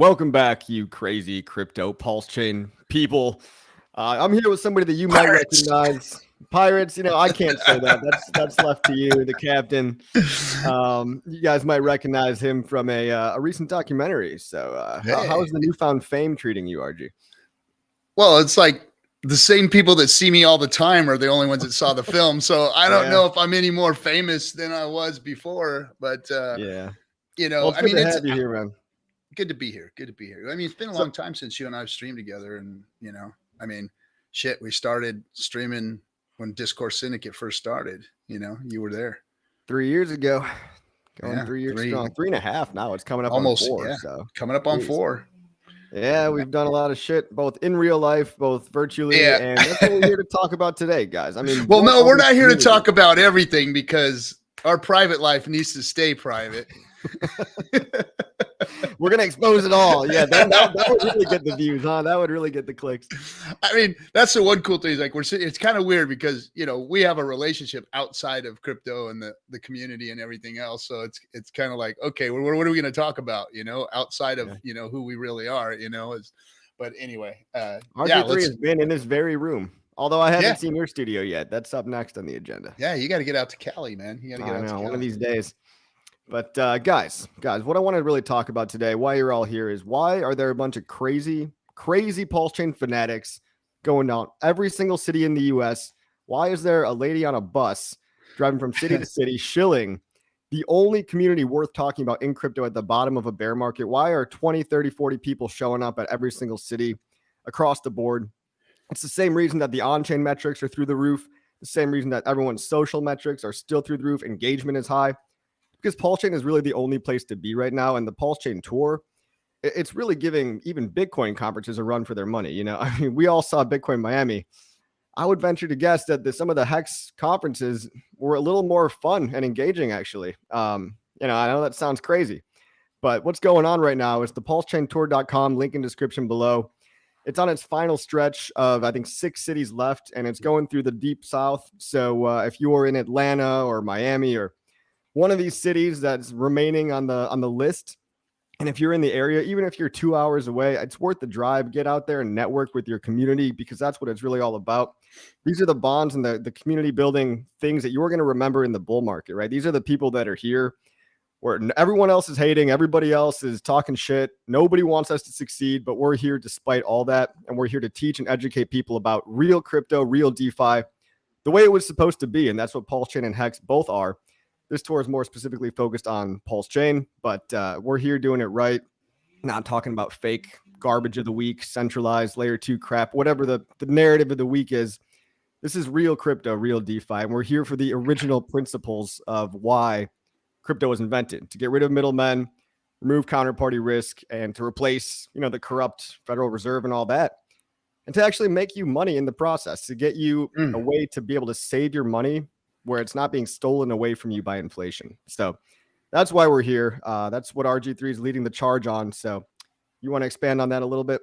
Welcome back, you crazy crypto PulseChain people. I'm here with somebody that you might Pirates. recognize. Pirates, I can't say that. That's left to you, the captain. You guys might recognize him from a recent documentary. So, how's Hey. the newfound fame treating you, RG? Well, it's like the same people that see me all the time are the only ones that saw the film. So I don't Yeah. know if I'm any more famous than I was before, but Yeah. you Well, know, it's I good mean, to it's have you here, man. good to be here. Good to be here. I mean, it's been a So, long time since you and I have streamed together, and I mean, shit, we started streaming when Discourse Syndicate first started. You were there. 3 years ago, going Yeah, 3 years strong, 3.5 now. It's coming up on almost. 4. Yeah, So, coming up on jeez. 4. Yeah, we've done a lot of shit, both in real life, both virtually, Yeah. and that's what we're here to talk about today, guys. I mean, Well, what no, we're other not here to community- talk about everything because our private life needs to stay private. We're gonna expose it all. Yeah, that would really get the views, huh? That would really get the clicks. I mean, that's the one cool thing is like it's kind of weird because we have a relationship outside of crypto and the community and everything else. So it's kind of like, okay, what are we going to talk about? Outside of who we really are. But anyway, RG3 has been in this very room. Although I haven't Yeah. seen your studio yet. That's up next on the agenda. Yeah, you got to get out to Cali, man. You got to get out to Cali one of these days. But guys, what I want to really talk about today, why you're all here, is why are there a bunch of crazy PulseChain fanatics going down every single city in the US? Why is there a lady on a bus driving from city to city shilling the only community worth talking about in crypto at the bottom of a bear market? Why are 20, 30, 40 people showing up at every single city across the board? It's the same reason that the on-chain metrics are through the roof, the same reason that everyone's social metrics are still through the roof, engagement is high, because PulseChain is really the only place to be right now. And the PulseChain tour, it's really giving even Bitcoin conferences a run for their money. I mean, we all saw Bitcoin Miami. I would venture to guess that some of the Hex conferences were a little more fun and engaging, actually. I know that sounds crazy, but what's going on right now is the PulseChainTour.com, link in description below. It's on its final stretch of, I think, 6 cities left, and it's going through the deep south. So if you are in Atlanta or Miami or one of these cities that's remaining on the list, and if you're in the area, even if you're 2 hours away, it's worth the drive. Get out there and network with your community, because that's what it's really all about. These are the bonds and the community building things that you're going to remember in the bull market, right? These are the people that are here where everyone else is hating, everybody else is talking shit. Nobody wants us to succeed, but we're here despite all that, and we're here to teach and educate people about real crypto, real DeFi, the way it was supposed to be, and that's what PulseChain and Hex both are. This tour is more specifically focused on PulseChain, but we're here doing it right, not talking about fake garbage of the week, centralized layer 2 crap, whatever the narrative of the week is. This is real crypto, real DeFi, and we're here for the original principles of why crypto was invented: to get rid of middlemen, remove counterparty risk, and to replace, the corrupt Federal Reserve and all that, and to actually make you money in the process, to get you a way to be able to save your money where it's not being stolen away from you by inflation. So that's why we're here. That's what RG3 is leading the charge on. So you want to expand on that a little bit?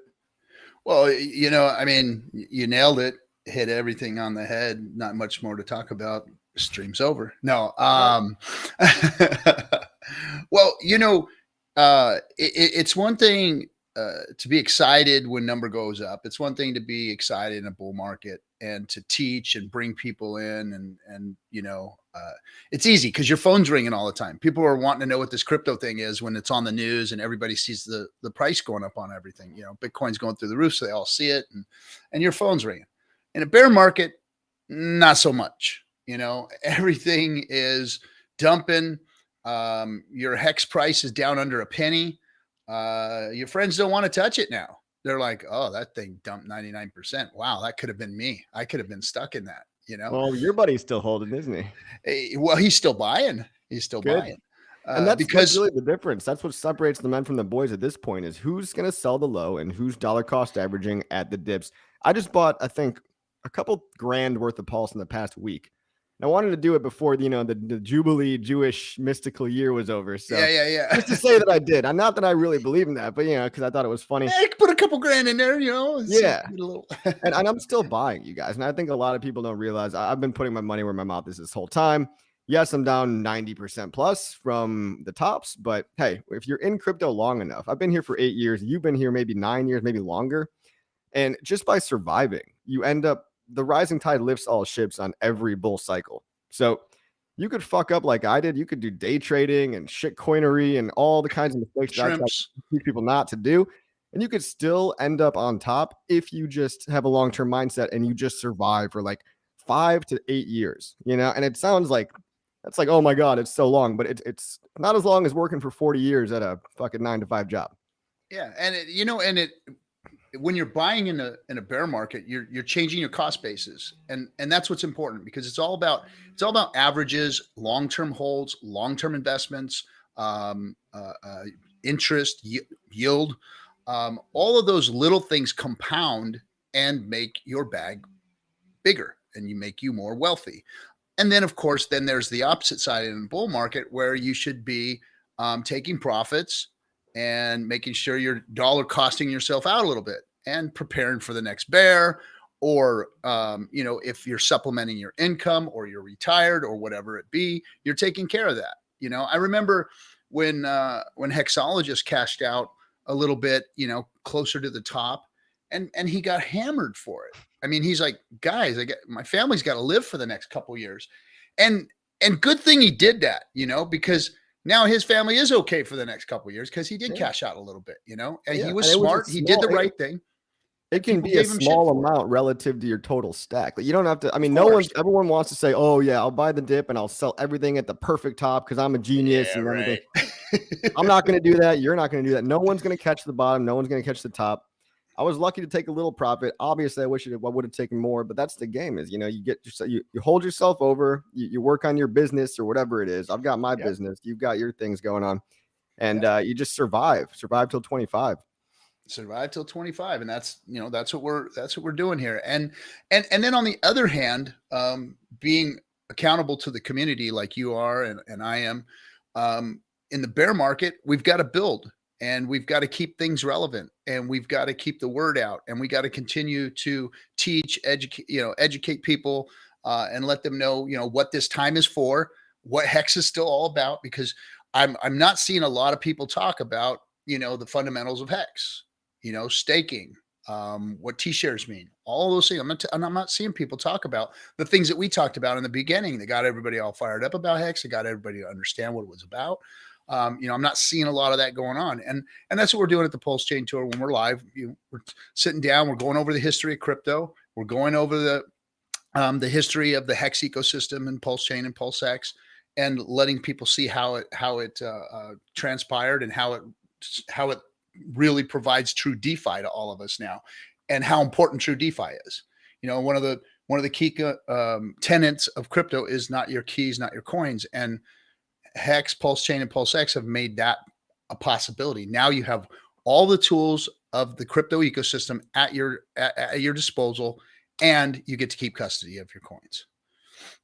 Well, I mean, you nailed it. Hit everything on the head. Not much more to talk about. Stream's over. No. Well, it's one thing to be excited when number goes up. It's one thing to be excited in a bull market and to teach and bring people in and it's easy because your phone's ringing all the time. People are wanting to know what this crypto thing is when it's on the news and everybody sees the price going up on everything. Bitcoin's going through the roof, so they all see it, and your phone's ringing. In a bear market, not so much. Everything is dumping. Your Hex price is down under a penny. Your friends don't want to touch it now. They're like, oh, that thing dumped 99%. Wow, that could have been me. I could have been stuck in that. Well, your buddy's still holding, isn't he? Well, he's still buying. He's still buying. And that's really the difference. That's what separates the men from the boys at this point, is who's going to sell the low and who's dollar cost averaging at the dips. I just bought, I think, a couple grand worth of Pulse in the past week. And I wanted to do it before the Jubilee Jewish mystical year was over. So yeah. Just to say that I did. Not that I really believe in that, but because I thought it was funny. Yeah, you could put a couple grand in there, Yeah. and I'm still buying, you guys. And I think a lot of people don't realize I've been putting my money where my mouth is this whole time. Yes, I'm down 90% plus from the tops, but hey, if you're in crypto long enough, I've been here for 8 years, you've been here maybe 9 years, maybe longer. And just by surviving, you end up, the rising tide lifts all ships on every bull cycle. So you could fuck up like I did. You could do day trading and shit coinery and all the kinds of mistakes that I try to Shrimps. teach people not to do. And you could still end up on top if you just have a long term mindset and you just survive for like 5 to 8 years, And it sounds like that's like, oh my God, it's so long, but it's not as long as working for 40 years at a fucking 9 to 5 job. Yeah. And when you're buying in a bear market, you're changing your cost basis, and that's what's important, because it's all about averages, long-term holds, long-term investments, interest, yield. All of those little things compound and make your bag bigger, and you make you more wealthy. And then, of course, then there's the opposite side in the bull market, where you should be taking profits and making sure you're dollar costing yourself out a little bit and preparing for the next bear. Or, if you're supplementing your income, or you're retired, or whatever it be, you're taking care of that. I remember when Hexologist cashed out a little bit, closer to the top, and he got hammered for it. I mean, he's like, guys, my family's got to live for the next couple of years. And good thing he did that, because now his family is okay for the next couple of years, because he did cash out a little bit, and he was smart. He did the right thing. It can be a small amount relative to your total stack. Like, you don't have to, I mean, everyone wants to say, oh yeah, I'll buy the dip and I'll sell everything at the perfect top because I'm a genius and everything. I'm not going to do that. You're not going to do that. No one's going to catch the bottom. No one's going to catch the top. I was lucky to take a little profit. Obviously, I wish I would have taken more, but that's the game. Is, you hold yourself over. You work on your business or whatever it is. I've got my business. You've got your things going on, and you just survive till 25. Survive till 25, and that's what we're doing here. And then on the other hand, being accountable to the community like you are and I am, in the bear market, we've got to build. And we've got to keep things relevant, and we've got to keep the word out, and we got to continue to teach, educate people, and let them know, what this time is for, what Hex is still all about, because I'm not seeing a lot of people talk about, the fundamentals of Hex, staking, what T-shares mean, all those things. I'm not seeing people talk about the things that we talked about in the beginning that got everybody all fired up about Hex. That got everybody to understand what it was about. I'm not seeing a lot of that going on. And that's what we're doing at the PulseChain Tour when we're live. We're sitting down, we're going over the history of crypto. We're going over the history of the Hex ecosystem and PulseChain and PulseX, and letting people see how it transpired, and how it really provides true DeFi to all of us now, and how important true DeFi is. One of the key tenets of crypto is not your keys, not your coins. And Hex, PulseChain, and PulseX have made that a possibility. Now you have all the tools of the crypto ecosystem at your disposal, and you get to keep custody of your coins.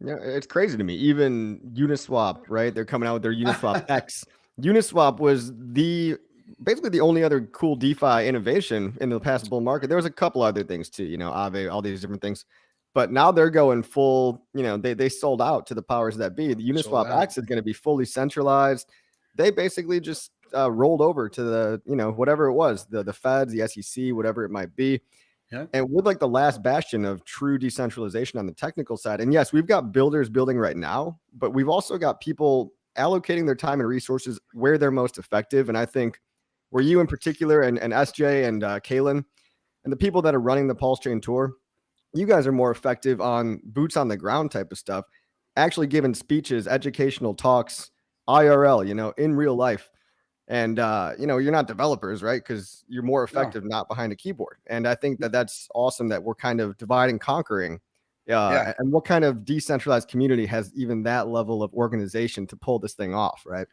Yeah, it's crazy to me. Even Uniswap, right? They're coming out with their Uniswap X. Uniswap was basically the only other cool DeFi innovation in the past bull market. There was a couple other things too, Aave, all these different things. But now they're going full, they sold out to the powers that be. The Uniswap X is going to be fully centralized. They basically just rolled over to the, whatever it was, the feds, the SEC, whatever it might be. Yeah. And with like the last bastion of true decentralization on the technical side. And yes, we've got builders building right now, but we've also got people allocating their time and resources where they're most effective. And I think where you in particular and SJ and Kalen and the people that are running the PulseChain Tour, you guys are more effective on boots on the ground type of stuff, actually giving speeches, educational talks, IRL, in real life. And, you're not developers, right? Because you're more effective not behind a keyboard. And I think that's awesome that we're kind of dividing, conquering. And what kind of decentralized community has even that level of organization to pull this thing off, right?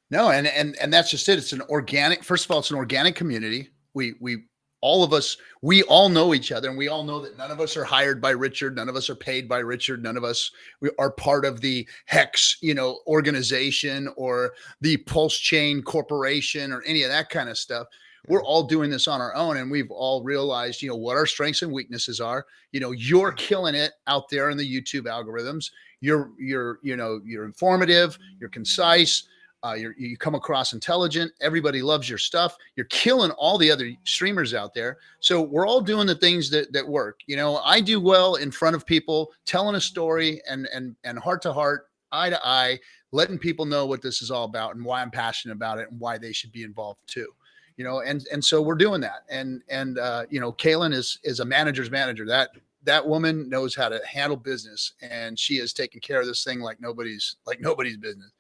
No, and that's just it. It's an organic, first of all, it's an organic community. All of us, we all know each other, and we all know that none of us are hired by Richard. None of us are paid by Richard. None of us are part of the Hex, organization or the PulseChain Corporation or any of that kind of stuff. we're all doing this on our own, and we've all realized, what our strengths and weaknesses are. You're killing it out there in the YouTube algorithms. You're informative, you're concise, you come across intelligent. Everybody loves your stuff. You're killing all the other streamers out there. So we're all doing the things that work. I do well in front of people, telling a story and heart to heart, eye to eye, letting people know what this is all about and why I'm passionate about it and why they should be involved too. And so we're doing that. And Kaylin is a manager's manager. That woman knows how to handle business, and she is taking care of this thing like nobody's business.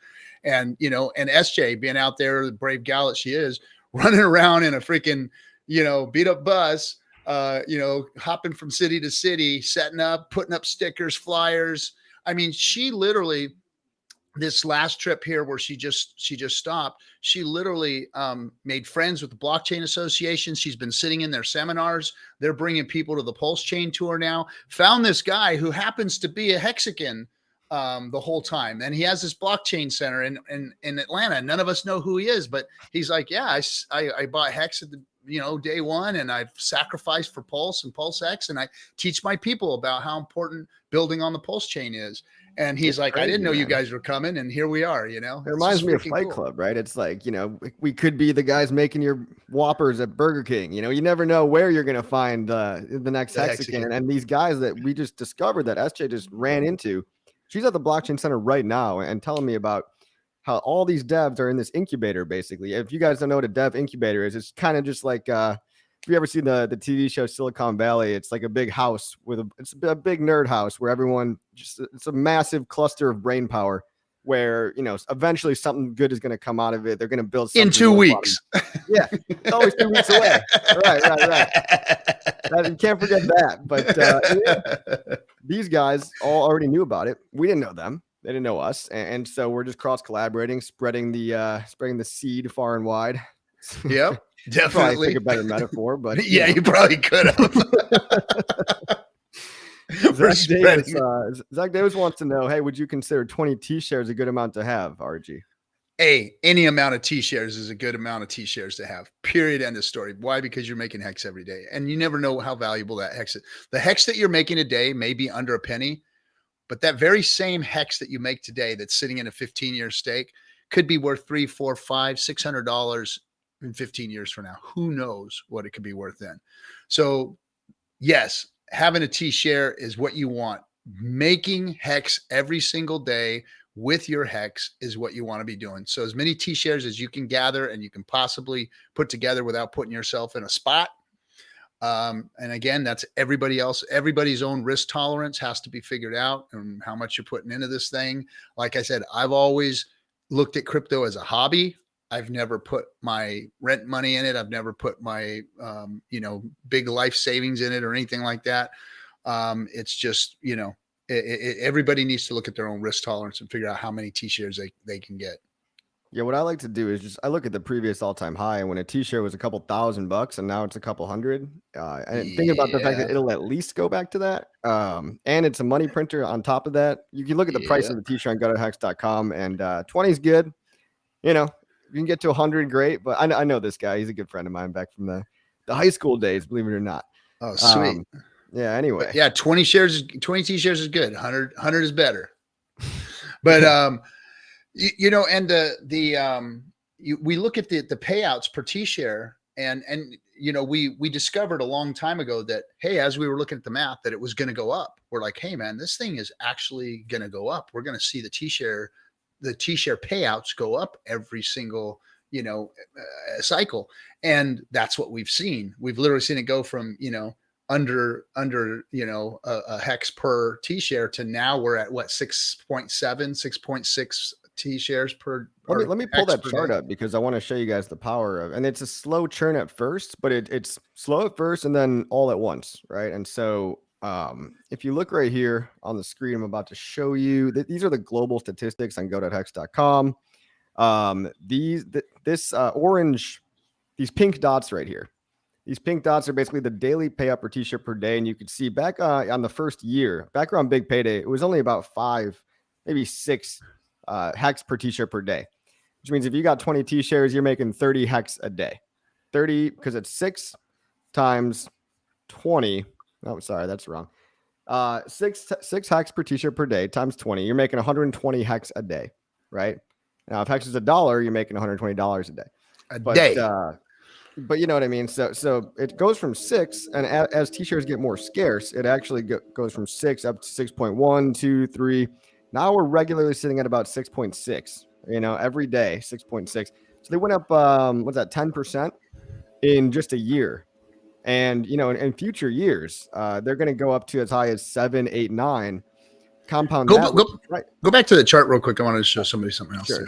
And, and SJ being out there, the brave gal that she is, running around in a freaking, beat up bus, hopping from city to city, setting up, putting up stickers, flyers. I mean, she literally, this last trip here where she just stopped, she literally made friends with the Blockchain Association. She's been sitting in their seminars. They're bringing people to the PulseChain tour now. Found this guy who happens to be a Hexican the whole time. And he has this blockchain center in Atlanta. None of us know who he is, but he's like, yeah, I bought Hex at the, day one, and I've sacrificed for Pulse and PulseX. And I teach my people about how important building on the Pulse chain is. And he's like, crazy, I didn't know you guys were coming. And here we are, It reminds me of Fight Club, right? It's like, we could be the guys making your Whoppers at Burger King. You never know where you're going to find the next Hexican. And these guys that we just discovered that SJ just ran into, she's at the blockchain center right now and telling me about how all these devs are in this incubator. Basically, if you guys don't know what a dev incubator is, it's kind of just like if you ever seen the TV show Silicon Valley, it's like a big house it's a big nerd house where everyone it's a massive cluster of brain power where eventually something good is going to come out of it. They're going to build something in 2 weeks. Yeah, it's always 2 weeks away. Right. You can't forget that. But these guys all already knew about it. We didn't know them. They didn't know us, and so we're just cross collaborating, spreading the seed far and wide. Yep, definitely. Think a better metaphor, but yeah, you probably could have. Zach Davis wants to know, hey, would you consider 20 T-shares a good amount to have, RG? Hey, any amount of T-shares is a good amount of T-shares to have. Period. End of story. Why? Because you're making Hex every day, and you never know how valuable that Hex is. The Hex that you're making a day may be under a penny, but that very same Hex that you make today that's sitting in a 15-year stake could be worth $300, $400, $500, $600 in 15 years from now. Who knows what it could be worth then? So yes, having a T-share is what you want. Making Hex every single day with your Hex is what you want to be doing. So as many T-shares as you can gather and you can possibly put together without putting yourself in a spot. And again, that's everybody's own risk tolerance has to be figured out, and how much you're putting into this thing. Like I said, I've always looked at crypto as a hobby. I've never put my rent money in it. I've never put my, big life savings in it or anything like that. It's just, everybody needs to look at their own risk tolerance and figure out how many T-shares they can get. Yeah, what I like to do is I look at the previous all-time high, and when a T-shirt was a couple $1,000 and now it's a couple hundred, and think about the fact that it'll at least go back to that. And it's a money printer on top of that. You can look at the price of the T-shirt and go to hex.com, and 20 is good. You can get to 100, great. But I know this guy. He's a good friend of mine back from the high school days, believe it or not. Oh, sweet. Yeah, anyway. But yeah, 20 T-shares is good. 100 is better. But we look at the payouts per T-share, and we discovered a long time ago that, hey, as we were looking at the math, that it was going to go up. We're like, hey man, this thing is actually going to go up. We're going to see the T-share payouts go up every single cycle, and that's what we've seen. We've literally seen it go from under a Hex per T-share to now we're at what 6.6 T-shares per. Let me pull that chart up because I want to show you guys the power of, and it's a slow churn at first, but it's slow at first and then all at once, right? And so if you look right here on the screen, I'm about to show you that these are the global statistics on go.hex.com. These pink dots right here. These pink dots are basically the daily payout per T-shirt per day. And you can see back on the first year, back around Big Payday, it was only about 5, maybe 6 Hex per T-shirt per day, which means if you got 20 T-shares, you're making 30 Hex a day. 30 because it's 6 times 20. Oh, sorry, that's wrong. Six hex per t-shirt per day times 20. You're making 120 hex a day, right? Now, if hex is $1, you're making $120 a day. A day. But you know what I mean? So it goes from 6, and as t-shirts get more scarce, it actually goes from 6 up to 6.1, 2, 3. Now we're regularly sitting at about 6.6, every day, 6.6. So they went up, what's that, 10% in just a year. And, in future years, they're going to go up to as high as 7, 8, 9. Compound go back to the chart real quick. I wanted to show somebody something else. Sure.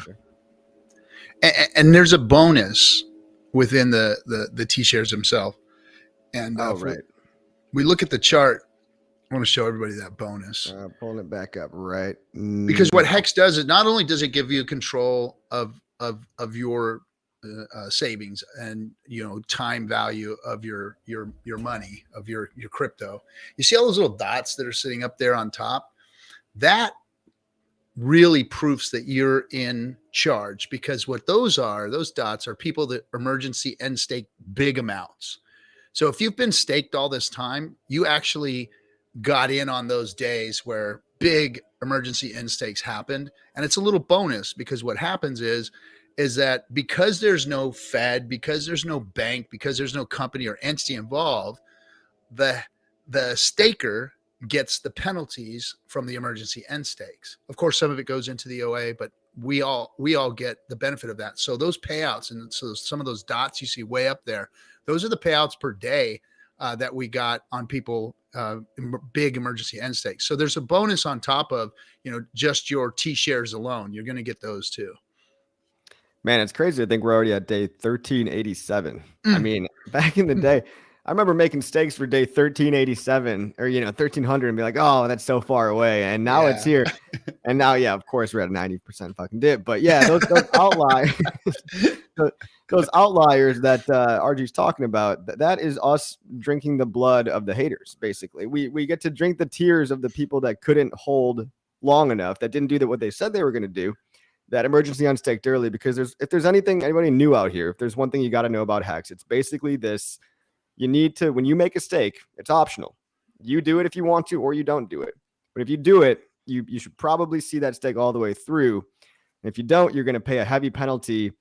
And there's a bonus within the T-shares themselves. And we look at the chart, I want to show everybody that bonus. Pulling it back up, right? Because what Hex does is not only does it give you control of your savings and time value of your money, of your crypto. You see all those little dots that are sitting up there on top? That really proves that you're in charge, because what those dots are people that emergency end stake big amounts. So if you've been staked all this time, you actually got in on those days where big emergency end stakes happened. And it's a little bonus, because what happens is that because there's no Fed, because there's no bank, because there's no company or entity involved, the staker gets the penalties from the emergency end stakes. Of course, some of it goes into the OA, but we all get the benefit of that. So those payouts, and so some of those dots you see way up there, those are the payouts per day that we got on people, big emergency end stakes. So there's a bonus on top of, just your T-shares alone. You're going to get those too. Man, it's crazy to think we're already at day 1387. I mean, back in the day, I remember making stakes for day 1387 or, 1300 and be like, oh, that's so far away. And now it's here. And now, yeah, of course, we're at a 90% fucking dip. But yeah, those outliers, those outliers that RG's talking about, that is us drinking the blood of the haters, basically. We get to drink the tears of the people that couldn't hold long enough, that didn't do what they said they were going to do, that emergency unstaked early. Because if there's anything, anybody new out here, if there's one thing you got to know about Hex, it's basically this. You need to, when you make a stake, it's optional. You do it if you want to, or you don't do it. But if you do it, you should probably see that stake all the way through. And if you don't, you're going to pay a heavy penalty.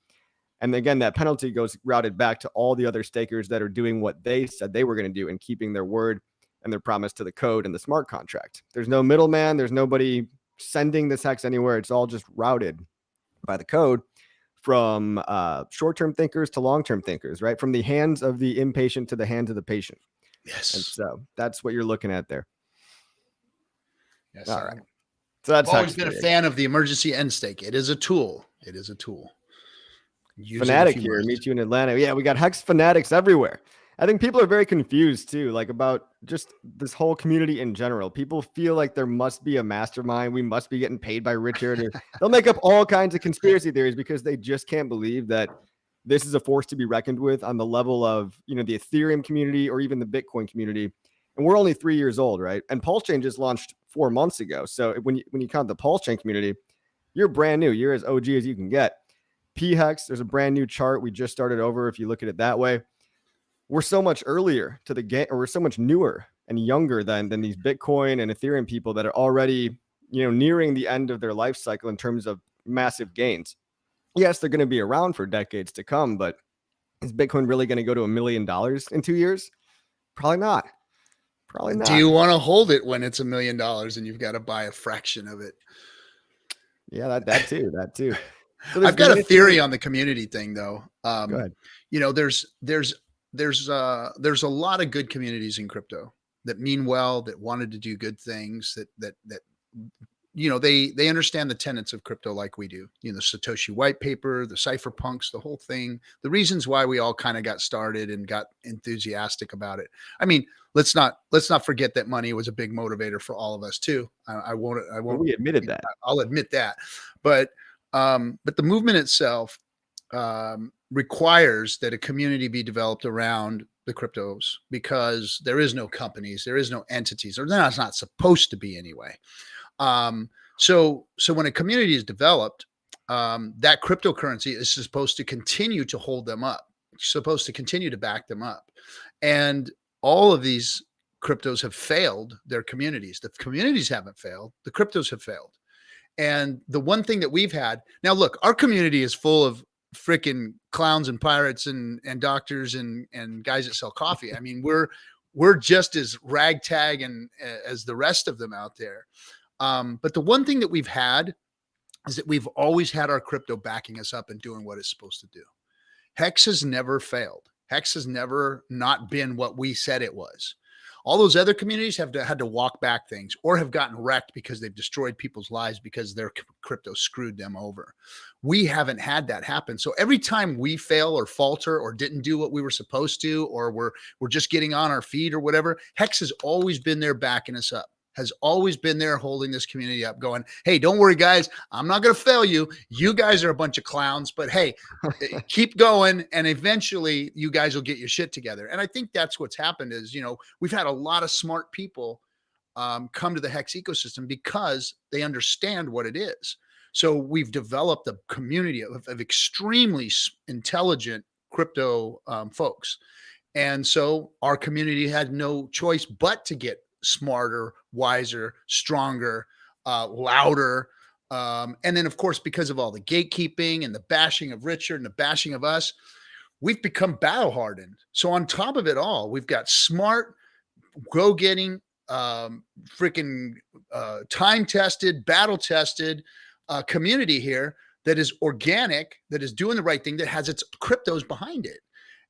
And again, that penalty goes routed back to all the other stakers that are doing what they said they were going to do and keeping their word and their promise to the code and the smart contract. There's no middleman. There's nobody sending this Hex anywhere. It's all just routed by the code, from short-term thinkers to long-term thinkers, right? From the hands of the impatient to the hands of the patient. Yes. And so that's what you're looking at there. Yes. All right. So that's I've always been a fan of the emergency end stake. It is a tool. Fanatic here, meet you in Atlanta. Yeah, we got Hex fanatics everywhere. I think people are very confused too, like about just this whole community in general. People feel like there must be a mastermind. We must be getting paid by Richard. They'll make up all kinds of conspiracy theories because they just can't believe that this is a force to be reckoned with on the level of, the Ethereum community or even the Bitcoin community. And we're only 3 years old, right? And PulseChain just launched 4 months ago. So when you count the PulseChain community, you're brand new. You're as OG as you can get. P-Hex, there's a brand new chart. We just started over if you look at it that way. We're so much earlier to the game, or we're so much newer and younger than these Bitcoin and Ethereum people that are already, nearing the end of their life cycle in terms of massive gains. Yes, they're going to be around for decades to come, but is Bitcoin really going to go to $1 million in 2 years? Probably not. Do you want to hold it when it's $1 million and you've got to buy a fraction of it? Yeah, that too. So I've got a theory on the community thing, though. Go ahead. There's a lot of good communities in crypto that mean well, that wanted to do good things, that they understand the tenets of crypto like we do. The Satoshi white paper, the cypherpunks, the whole thing, the reasons why we all kind of got started and got enthusiastic about it. I mean, let's not forget that money was a big motivator for all of us too. I won't. We admitted that. I'll admit that, but the movement itself requires that a community be developed around the cryptos, because there is no companies, there is no entities, or that's not supposed to be anyway. So when a community is developed, that cryptocurrency is supposed to continue to hold them up. supposed to continue to back them up. And all of these cryptos have failed their communities. The communities haven't failed. The cryptos have failed. And the one thing that we've had now, look, our community is full of freaking clowns and pirates and doctors and guys that sell coffee. I mean, we're just as ragtag and as the rest of them out there. But the one thing that we've had is that we've always had our crypto backing us up and doing what it's supposed to do. Hex has never failed. Hex has never not been what we said it was. All those other communities have had to walk back things or have gotten wrecked because they've destroyed people's lives because their crypto screwed them over. We haven't had that happen. So every time we fail or falter or didn't do what we were supposed to, or we're just getting on our feet or whatever, Hex has always been there backing us up, has always been there holding this community up, going, hey, don't worry, guys. I'm not going to fail you. You guys are a bunch of clowns, but hey, keep going. And eventually you guys will get your shit together. And I think that's what's happened is, we've had a lot of smart people come to the Hex ecosystem because they understand what it is. So we've developed a community of extremely intelligent crypto folks. And so our community had no choice but to get smarter, wiser, stronger, louder. And then, of course, because of all the gatekeeping and the bashing of Richard and the bashing of us, we've become battle hardened. So on top of it all, we've got smart, go-getting, freaking time-tested, battle-tested community here that is organic, that is doing the right thing, that has its cryptos behind it.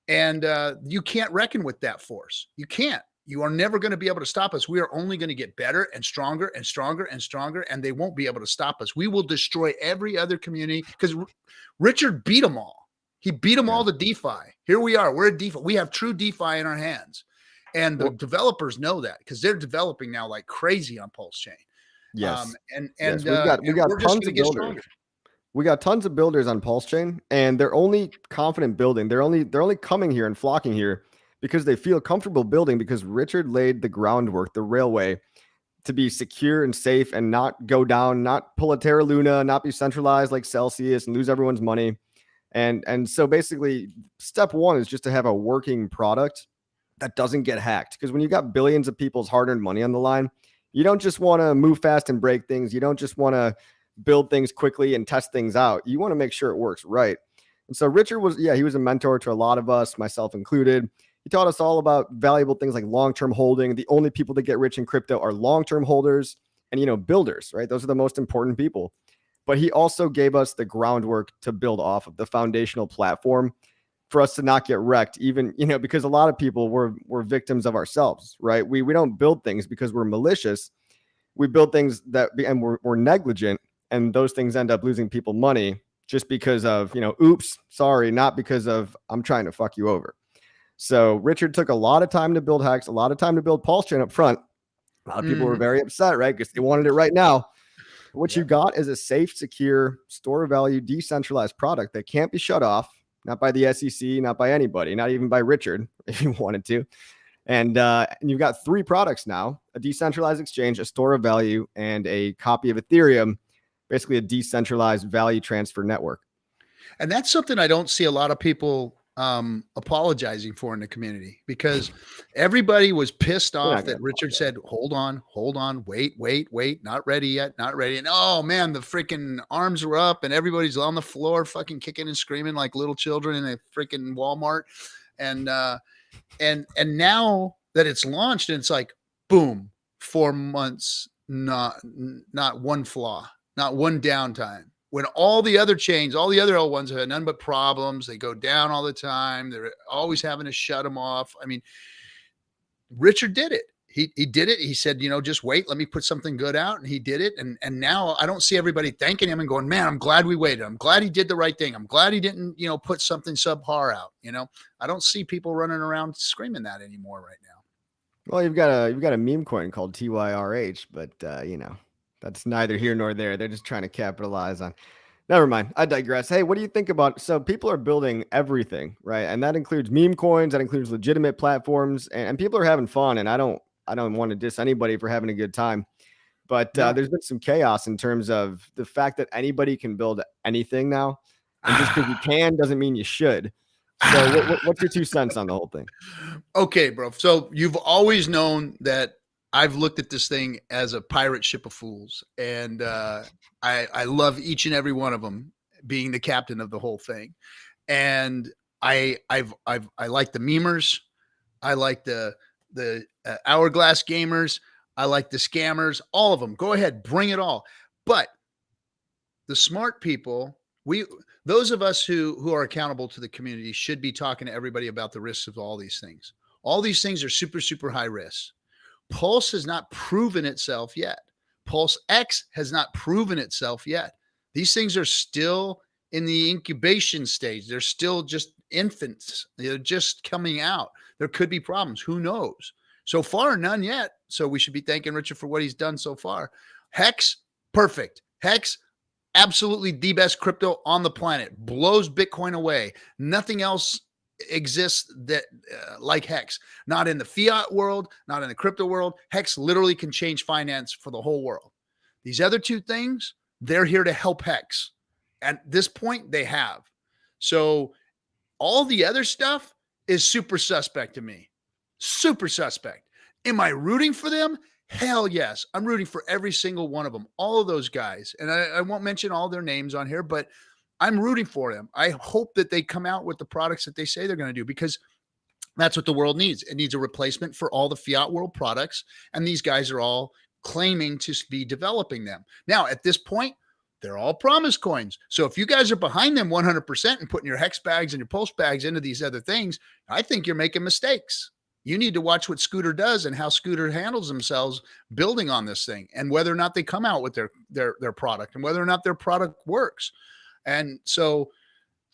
And you can't reckon with that force. You can't. You are never going to be able to stop us. We are only going to get better and stronger and stronger and stronger, and they won't be able to stop us. We will destroy every other community because Richard beat them all. He beat them all to DeFi. Here we are. We're a DeFi. We have true DeFi in our hands. And the developers know that because they're developing now like crazy on PulseChain. Yes. Yes, we got tons of builders. We got tons of builders on PulseChain, and they're only confident building. They're only coming here and flocking here because they feel comfortable building, because Richard laid the groundwork, the railway, to be secure and safe and not go down, not pull a Terra Luna, not be centralized like Celsius and lose everyone's money. And so basically step one is just to have a working product that doesn't get hacked. Because when you got billions of people's hard-earned money on the line, you don't just want to move fast and break things. You don't just want to build things quickly and test things out. You want to make sure it works right. And so Richard he was a mentor to a lot of us, myself included. He taught us all about valuable things like long-term holding. The only people that get rich in crypto are long-term holders and, builders, right? Those are the most important people. But he also gave us the groundwork to build off of, the foundational platform for us to not get wrecked, even, because a lot of people were victims of ourselves, right? We don't build things because we're malicious. We build things and we're negligent, and those things end up losing people money just because of, oops, sorry, not because of I'm trying to fuck you over. So Richard took a lot of time to build Hex, a lot of time to build PulseChain up front. A lot of people were very upset, right? Because they wanted it right now. What you got is a safe, secure, store of value, decentralized product that can't be shut off, not by the SEC, not by anybody, not even by Richard, if you wanted to. And you've got 3 products now: a decentralized exchange, a store of value, and a copy of Ethereum, basically a decentralized value transfer network. And that's something I don't see a lot of people apologizing for in the community, because everybody was pissed off that Richard said, hold on, wait, not ready yet. And oh man, the freaking arms were up and everybody's on the floor fucking kicking and screaming like little children in a freaking Walmart. And now that it's launched, and it's like, boom, 4 months, not one flaw, not one downtime. When all the other chains, all the other L1s have had none but problems. They go down all the time. They're always having to shut them off. I mean, Richard did it. He did it. He said, just wait, let me put something good out. And he did it. And now I don't see everybody thanking him and going, man, I'm glad we waited. I'm glad he did the right thing. I'm glad he didn't, put something subpar out. I don't see people running around screaming that anymore right now. Well, you've got a meme coin called TYRH, but that's neither here nor there. They're just trying to capitalize on. Never mind. I digress. Hey, what do you think about? So people are building everything, right? And that includes meme coins. That includes legitimate platforms, and people are having fun. And I don't want to diss anybody for having a good time, but there's been some chaos in terms of the fact that anybody can build anything now, and just because you can doesn't mean you should. So what's your 2 cents on the whole thing? Okay, bro. So you've always known that I've looked at this thing as a pirate ship of fools, and I love each and every one of them being the captain of the whole thing. And I like the memers, I like the hourglass gamers, I like the scammers, all of them. Go ahead, bring it all. But the smart people, those of us who are accountable to the community should be talking to everybody about the risks of all these things. All these things are super, super high risk. Pulse has not proven itself yet. Pulse X has not proven itself yet. These things are still in the incubation stage. They're still just infants. They're just coming out. There could be problems. Who knows? So far, none yet. So we should be thanking Richard for what he's done so far. Hex, perfect. Hex, absolutely the best crypto on the planet, blows Bitcoin away. Nothing else exists that like Hex, not in the fiat world, not in the crypto world. Hex literally can change finance for the whole world. These other two things, they're here to help Hex. At this point, they have. So all the other stuff is super suspect to me. Super suspect. Am I rooting for them? Hell yes. I'm rooting for every single one of them, all of those guys. And I won't mention all their names on here, but I'm rooting for them. I hope that they come out with the products that they say they're going to do, because that's what the world needs. It needs a replacement for all the fiat world products. And these guys are all claiming to be developing them. Now, at this point, they're all promise coins. So if you guys are behind them 100% and putting your Hex bags and your Pulse bags into these other things, I think you're making mistakes. You need to watch what Scooter does and how Scooter handles themselves building on this thing, and whether or not they come out with their product, and whether or not their product works. And so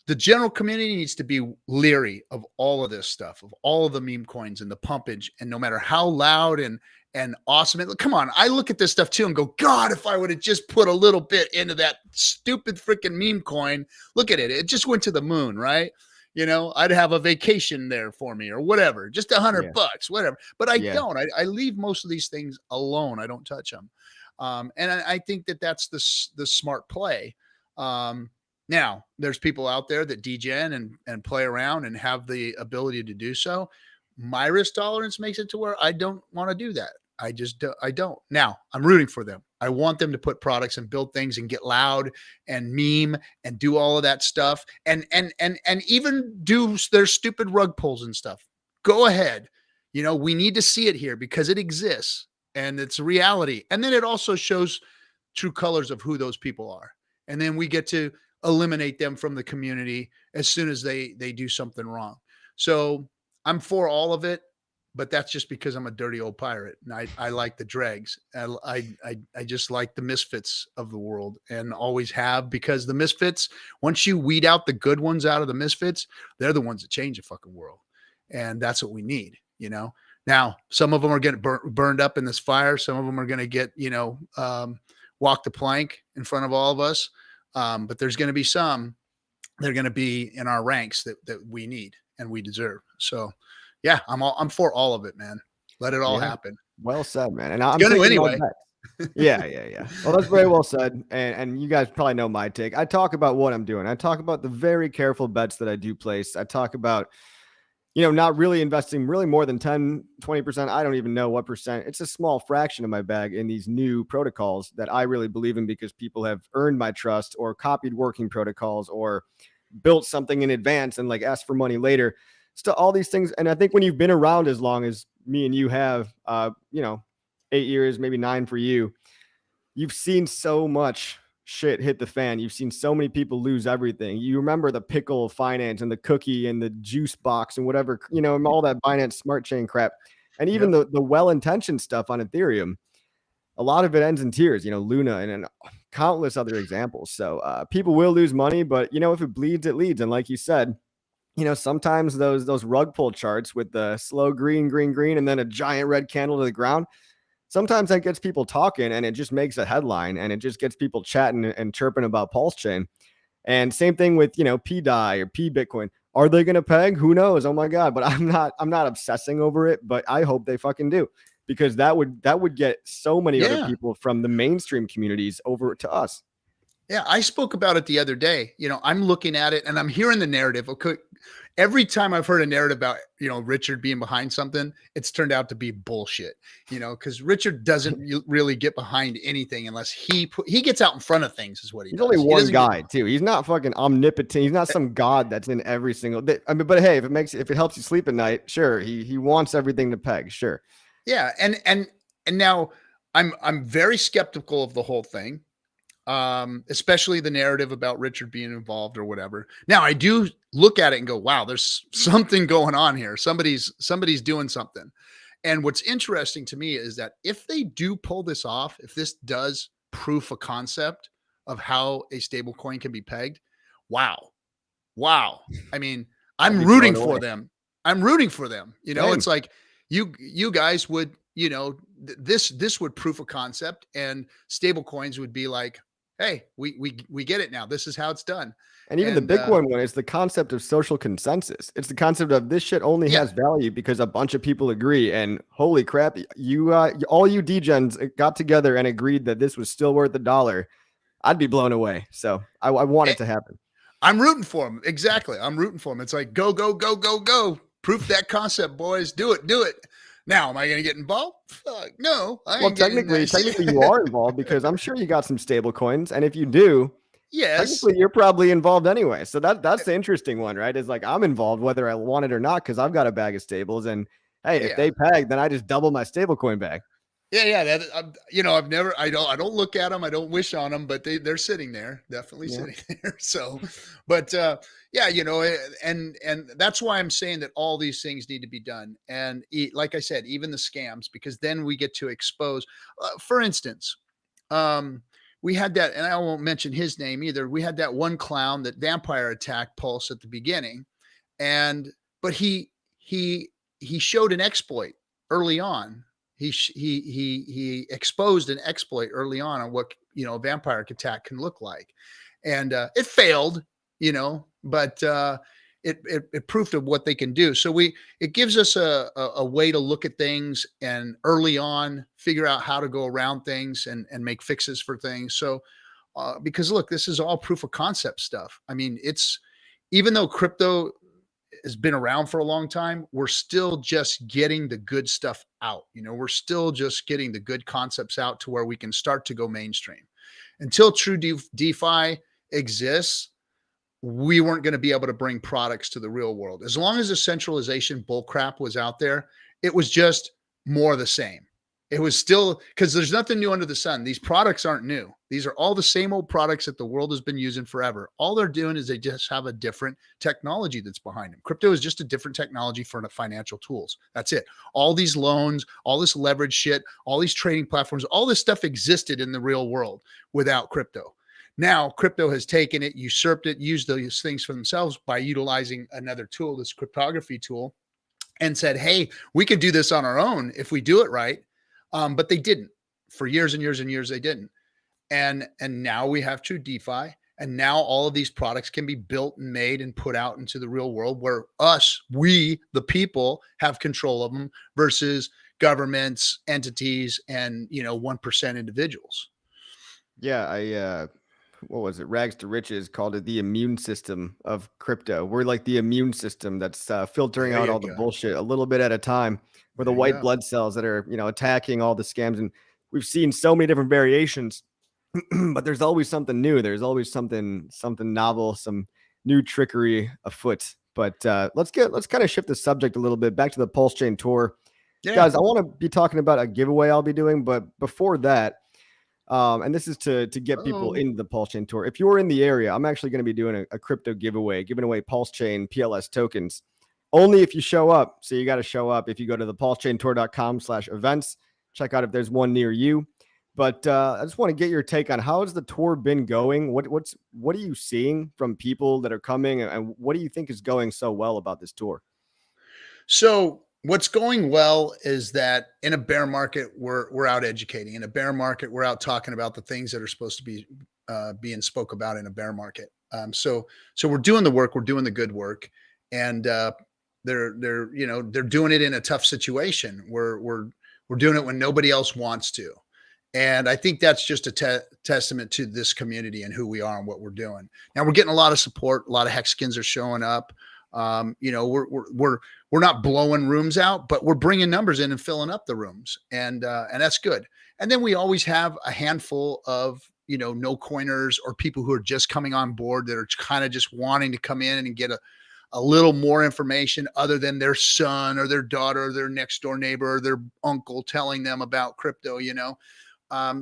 the general community needs to be leery of all of this stuff, of all of the meme coins and the pumpage. And no matter how loud and awesome it, come on, I look at this stuff too and go, God, if I would have just put a little bit into that stupid freaking meme coin, look at it. It just went to the moon, right? You know, I'd have a vacation there for me or whatever, just $100, whatever. But I don't. I leave most of these things alone. I don't touch them. And I think that that's the smart play. Now, there's people out there that degen and play around and have the ability to do so. My risk tolerance makes it to where I don't want to do that. I don't. Now, I'm rooting for them. I want them to put products and build things and get loud and meme and do all of that stuff and even do their stupid rug pulls and stuff. Go ahead. You know, we need to see it here because it exists and it's a reality. And then it also shows true colors of who those people are. And then we get to eliminate them from the community as soon as they do something wrong. So I'm for all of it. But that's just because I'm a dirty old pirate and I like the dregs. I just like the misfits of the world and always have, because the misfits, once you weed out the good ones out of the misfits, they're the ones that change the fucking world. And that's what we need, you know? Now, some of them are getting burned up in this fire. Some of them are going to get, walk the plank in front of all of us. But there's going to be some that are going to be in our ranks that we need and we deserve. So, yeah, I'm for all of it, man. Let it all happen. Well said, man. And I'm going to anyway. Yeah. Well, that's very well said. And you guys probably know my take. I talk about what I'm doing. I talk about the very careful bets that I do place. I talk about, not really investing really more than 10, 20%. I don't even know what percent. It's a small fraction of my bag in these new protocols that I really believe in because people have earned my trust or copied working protocols or built something in advance and like asked for money later. So all these things. And I think when you've been around as long as me and you have, 8 years, maybe 9 for you, you've seen so much shit hit the fan. You've seen so many people lose everything. You remember the pickle of finance and the cookie and the juice box and whatever, and all that Binance Smart Chain crap. And even the well-intentioned stuff on Ethereum, a lot of it ends in tears, Luna and countless other examples. So people will lose money, but if it bleeds, it leads. And like you said, sometimes those rug pull charts with the slow green, and then a giant red candle to the ground, sometimes that gets people talking and it just makes a headline and it just gets people chatting and chirping about PulseChain. And same thing with, PDAI or P Bitcoin. Are they going to peg? Who knows? Oh my God. But I'm not obsessing over it, but I hope they fucking do, because that would get so many other people from the mainstream communities over to us. Yeah, I spoke about it the other day. I'm looking at it and I'm hearing the narrative. Okay, every time I've heard a narrative about, Richard being behind something, it's turned out to be bullshit, because Richard doesn't really get behind anything unless he gets out in front of things is what he He's does. only He one doesn't get, guy too. He's not fucking omnipotent. He's not some god that's in every single. I mean, but hey, if it helps you sleep at night, sure. He wants everything to peg, sure. yeah. And now I'm very skeptical of the whole thing. Especially the narrative about Richard being involved or whatever. Now I do look at it and go, wow, there's something going on here. Somebody's doing something. And what's interesting to me is that if they do pull this off, if this does proof a concept of how a stable coin can be pegged, wow. I mean, I'm rooting for them. I'm rooting for them. Same. It's like you guys would, this would proof a concept, and stable coins would be like, hey, we get it now. This is how it's done. And even the Bitcoin one is the concept of social consensus. It's the concept of this shit only has value because a bunch of people agree. And holy crap, you all you degens got together and agreed that this was still worth $1. I'd be blown away. So I want it to happen. I'm rooting for him. Exactly. I'm rooting for him. It's like, go. Proof that concept, boys. Do it. Now, am I going to get involved? Fuck, no. Technically you are involved because I'm sure you got some stable coins. And if you do, technically you're probably involved anyway. So that's the interesting one, right? Is like, I'm involved whether I want it or not, because I've got a bag of stables. And hey, if they peg, then I just double my stable coin bag. Yeah. That, I don't look at them. I don't wish on them, but they're sitting there, definitely sitting there. So, but and that's why I'm saying that all these things need to be done. And like I said, even the scams, because then we get to expose, for instance, we had that, and I won't mention his name either. We had that one clown that vampire attacked Pulse at the beginning. But he showed an exploit early on. He exposed an exploit early on what, a vampire attack can look like. And it failed, but it proved of what they can do. So it gives us a way to look at things and early on figure out how to go around things and make fixes for things. So because look, this is all proof of concept stuff. I mean, even though crypto has been around for a long time, we're still just getting the good stuff out. We're still just getting the good concepts out to where we can start to go mainstream. Until true DeFi exists, we weren't going to be able to bring products to the real world. As long as the centralization bullcrap was out there, it was just more of the same. It was still, because there's nothing new under the sun. These products aren't new. These are all the same old products that the world has been using forever. All they're doing is they just have a different technology that's behind them. Crypto is just a different technology for the financial tools. That's it. All these loans, all this leverage shit, all these trading platforms, all this stuff existed in the real world without crypto. Now, crypto has taken it, usurped it, used those things for themselves by utilizing another tool, this cryptography tool, and said, hey, we could do this on our own if we do it right. But they didn't. For years and years and years, they didn't. And now we have true DeFi. And now all of these products can be built and made and put out into the real world where we, the people, have control of them versus governments, entities, and 1% individuals. Yeah, what was it? Rags to Riches called it the immune system of crypto. We're like the immune system that's filtering out all the bullshit a little bit at a time. We're the white blood cells that are, attacking all the scams. And we've seen so many different variations, but there's always something new. There's always something novel, some new trickery afoot. But let's kind of shift the subject a little bit back to the PulseChain tour. Yeah. Guys, I want to be talking about a giveaway I'll be doing, but before that, and this is to get people into the PulseChain tour. If you're in the area, I'm actually going to be doing a crypto giveaway, giving away PulseChain PLS tokens. Only if you show up. So you got to show up. If you go to the pulsechaintour.com/events, check out if there's one near you. But I just want to get your take on how has the tour been going? What are you seeing from people that are coming, and what do you think is going so well about this tour? So what's going well is that in a bear market, we're out educating. In a bear market, we're out talking about the things that are supposed to be being spoke about in a bear market. So we're doing the work, we're doing the good work, and they're doing it in a tough situation. We're doing it when nobody else wants to. And I think that's just a testament to this community and who we are and what we're doing. Now we're getting a lot of support. A lot of Hexkins are showing up. You know, we're not blowing rooms out, but we're bringing numbers in and filling up the rooms, and that's good. And then we always have a handful of, you know, no coiners or people who are just coming on board that are kind of just wanting to come in and get a little more information other than their son or their daughter or their next door neighbor or their uncle telling them about crypto, you know.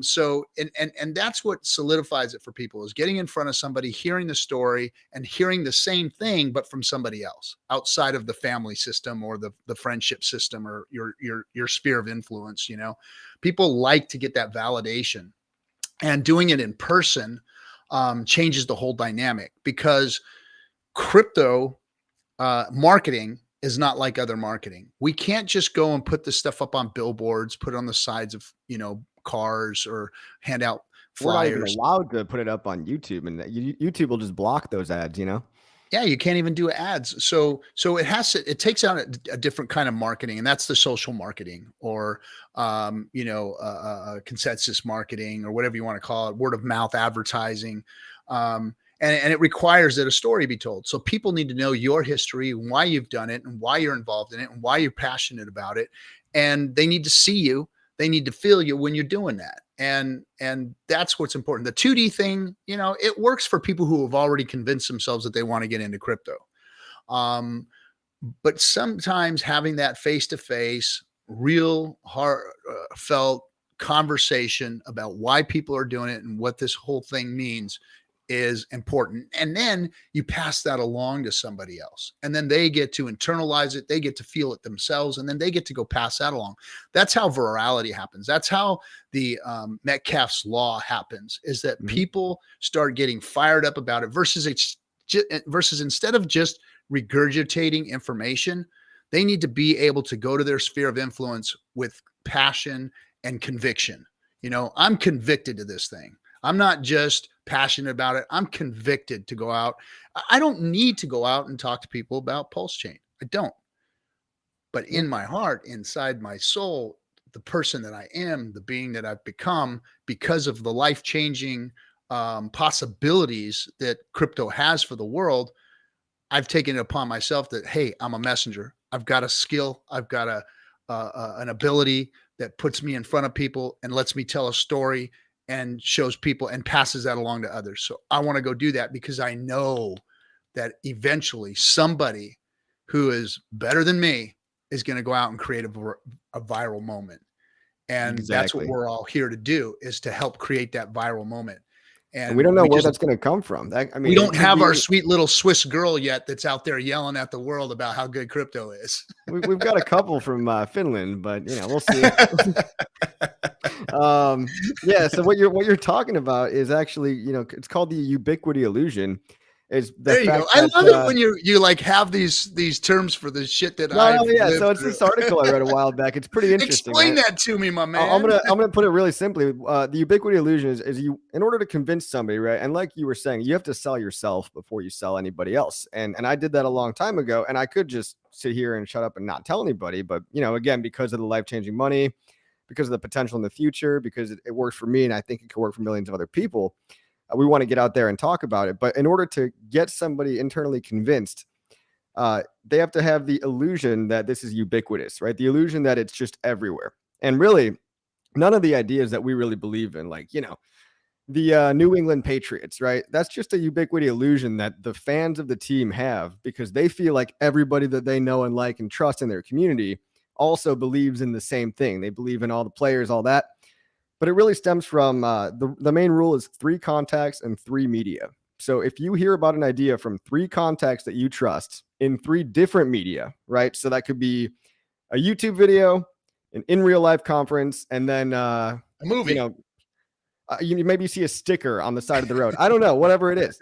So and that's what solidifies it for people, is getting in front of somebody, hearing the story and hearing the same thing, but from somebody else outside of the family system or the friendship system or your sphere of influence. You know, people like to get that validation, and doing it in person changes the whole dynamic, because crypto marketing is not like other marketing. We can't just go and put this stuff up on billboards, put it on the sides of, you know, cars, or hand out We're not even flyers. allowed to put it up on YouTube, and YouTube will just block those ads, you know? Yeah, you can't even do ads. So it takes out a different kind of marketing, and that's the social marketing, or you know, consensus marketing, or whatever you want to call it, word of mouth advertising. And it requires that a story be told. So people need to know your history, why you've done it, and why you're involved in it, and why you're passionate about it. And they need to see you. They need to feel you when you're doing that. And that's what's important. The 2D thing, you know, it works for people who have already convinced themselves that they want to get into crypto. But sometimes having that face-to-face, real heartfelt conversation about why people are doing it and what this whole thing means is important. And then you pass that along to somebody else, and then they get to internalize it. They get to feel it themselves, and then they get to go pass that along. That's how virality happens. That's how the Metcalfe's law happens, is that people start getting fired up about it, versus instead of just regurgitating information, they need to be able to go to their sphere of influence with passion and conviction. You know, I'm convicted to this thing. I'm not just passionate about it. I'm convicted to go out. I don't need to go out and talk to people about PulseChain. I don't. But in my heart, inside my soul, the person that I am, the being that I've become, because of the life-changing possibilities that crypto has for the world, I've taken it upon myself that, hey, I'm a messenger. I've got a skill. I've got an ability that puts me in front of people and lets me tell a story and shows people and passes that along to others. So I want to go do that, because I know that eventually somebody who is better than me is going to go out and create a viral moment. And that's what we're all here to do, is to help create that viral moment. And we don't know where that's going to come from. I mean, we don't have our sweet little Swiss girl yet that's out there yelling at the world about how good crypto is. We've got a couple from Finland, but you know, we'll see. Yeah. So what you're talking about is actually, you know, it's called the ubiquity illusion. Is there you go. I love it when you like have these terms for the shit that so it's this article I read a while back. It's pretty interesting. Explain that to me, my man. I'm gonna put it really simply. The ubiquity illusion is you, in order to convince somebody, right? And like you were saying, you have to sell yourself before you sell anybody else. And I did that a long time ago, and I could just sit here and shut up and not tell anybody. But you know, again, because of the life-changing money, because of the potential in the future, because it works for me, and I think it could work for millions of other people. We want to get out there and talk about it. But in order to get somebody internally convinced, they have to have the illusion that this is ubiquitous, right? The illusion that it's just everywhere. And really, none of the ideas that we really believe in, like, you know, the New England Patriots, right? That's just a ubiquity illusion that the fans of the team have, because they feel like everybody that they know and like and trust in their community also believes in the same thing. They believe in all the players, all that. But it really stems from the main rule is 3 contacts and 3 media. So if you hear about an idea from 3 contacts that you trust in 3 different media, right? So that could be a YouTube video, an in real life conference, and then a movie. You know, you maybe see a sticker on the side of the road. I don't know, whatever it is.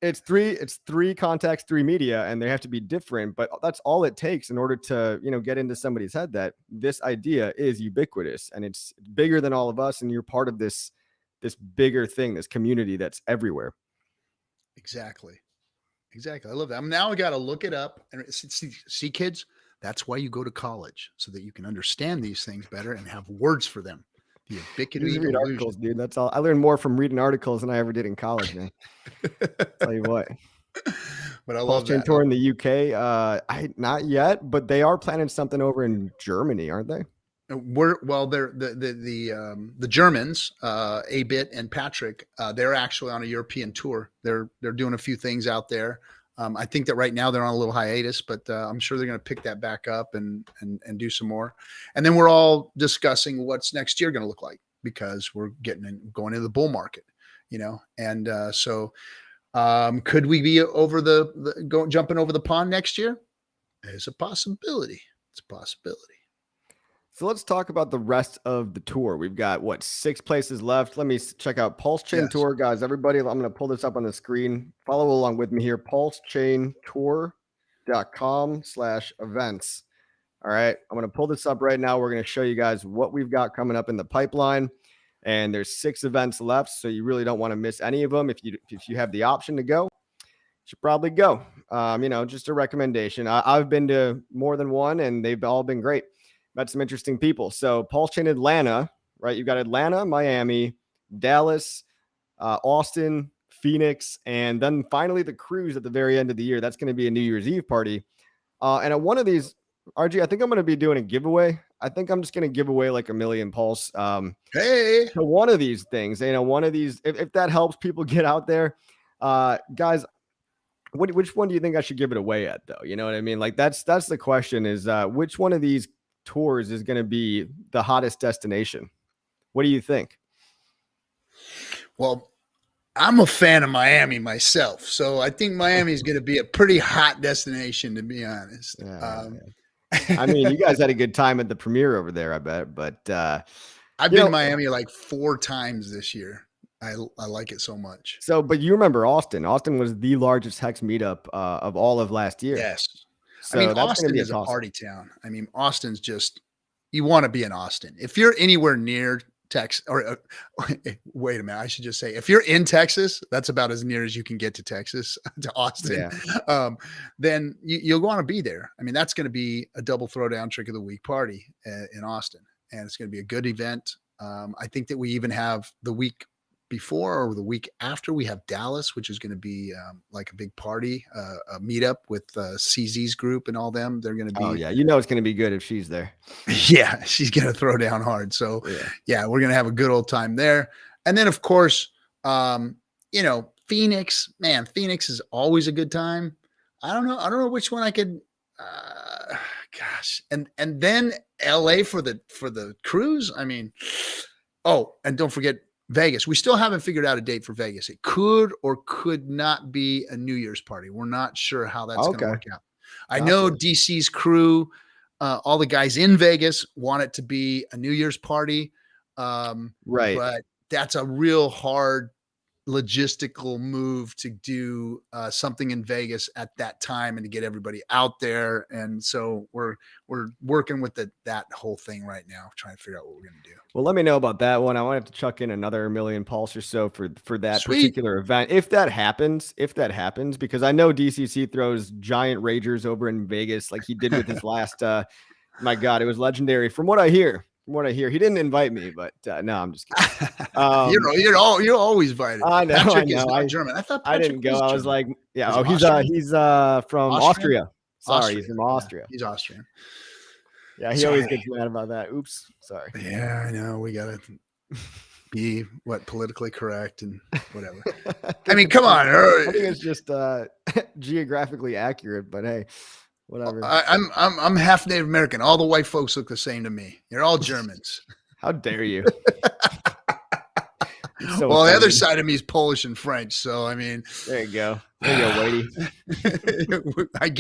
It's 3 contacts, 3 media, and they have to be different, but that's all it takes in order to, you know, get into somebody's head that this idea is ubiquitous and it's bigger than all of us. And you're part of this bigger thing, this community that's everywhere. Exactly. I love that. Now I got to look it up and see, kids. That's why you go to college, so that you can understand these things better and have words for them. The ubiquity read articles, dude. That's all. I learned more from reading articles than I ever did in college, man. Tell you what. but I Pulse love Chain that. Tour in the UK. I not yet, but they are planning something over in Germany, aren't they? They're the Germans, A-Bit and Patrick. They're actually on a European tour. They're doing a few things out there. I think that right now they're on a little hiatus, but I'm sure they're going to pick that back up and do some more. And then we're all discussing what's next year going to look like, because we're going into the bull market, And so could we be over jumping over the pond next year? It's a possibility. It's a possibility. So let's talk about the rest of the tour. We've got 6 places left. Let me check out PulseChain Tour, guys. Everybody, I'm going to pull this up on the screen. Follow along with me here. PulseChainTour.com/events. All right, I'm going to pull this up right now. We're going to show you guys what we've got coming up in the pipeline, and there's 6 events left, so you really don't want to miss any of them. If you have the option to go, you should probably go. Just a recommendation. I've been to more than one, and they've all been great. Met some interesting people. So PulseChain Atlanta, right? You've got Atlanta, Miami, Dallas, Austin, Phoenix, and then finally the cruise at the very end of the year. That's going to be a New Year's Eve party. And at one of these, RG, I think I'm going to be doing a giveaway. I think I'm just going to give away like 1 million Pulse. Hey, to one of these things, one of these, if that helps people get out there, guys. Which one do you think I should give it away at, though? You know what I mean? Like that's the question: is which one of these tours is going to be the hottest destination? What do you think? Well, I'm a fan of Miami myself, so I think Miami is going to be a pretty hot destination, to be honest. I mean, you guys had a good time at the premiere over there, I bet. But I've been to Miami like 4 times this year. I like it so much. So, but you remember Austin? Austin was the largest Hex meetup of all of last year. Yes. So I mean, Austin is a party town. I mean, Austin's just, you want to be in Austin. If you're anywhere near Texas, or wait a minute, I should just say, if you're in Texas, that's about as near as you can get to Texas, to Austin. Yeah. Then you'll want to be there. I mean, that's going to be a double throwdown trick of the week party in Austin, and it's going to be a good event. I think that we even have the week before or the week after, we have Dallas, which is going to be like a big party, a meetup with CZ's group and all them. They're going to be. Oh yeah, it's going to be good if she's there. Yeah, she's going to throw down hard. So yeah, we're going to have a good old time there. And then of course, Phoenix. Man, Phoenix is always a good time. I don't know which one I could. Gosh, and then LA for the cruise. I mean, and don't forget Vegas. We still haven't figured out a date for Vegas. It could or could not be a New Year's party. We're not sure how that's going to work out. I know DC's crew, all the guys in Vegas want it to be a New Year's party. Right. But that's a real hard logistical move to do something in Vegas at that time and to get everybody out there. And so we're working with that whole thing right now, trying to figure out what we're going to do. Well, let me know about that one. I want to chuck in another 1 million Pulse or so for that Sweet. Particular event. If that happens, because I know DCC throws giant ragers over in Vegas like he did with his last, my God, it was legendary from what I hear. He didn't invite me, but no, I'm just kidding. You're always invited. I know. Patrick I know. is not German. I thought Patrick I didn't go. was I was German. like, yeah. He's from Austria. Sorry, he's from Austria. Yeah, he's Austrian. Yeah, he always gets mad about that. Oops, sorry. Yeah, I know. We gotta be politically correct and whatever. I mean, come on. I think it's just geographically accurate, but hey. Whatever. I'm half Native American. All the white folks look the same to me. You're all Germans. How dare you? So well, the other side of me is Polish and French. So I mean, there you go, Whitey. I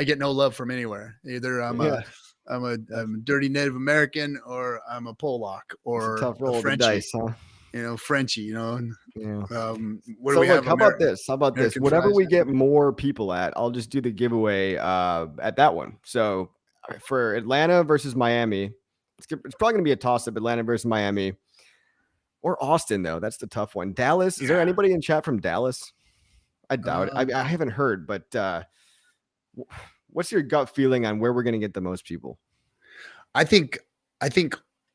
get no love from anywhere. Either I'm a dirty Native American or I'm a Polak or tough roll a Frenchie. The dice, huh? Frenchie, Yeah. What do we have? How about this? Whatever we get more people at, I'll just do the giveaway at that one. So for Atlanta versus Miami, it's probably going to be a toss-up, Atlanta versus Miami. Or Austin, though. That's the tough one. Dallas. Is there anybody in chat from Dallas? I doubt it. I haven't heard, but what's your gut feeling on where we're going to get the most people? I think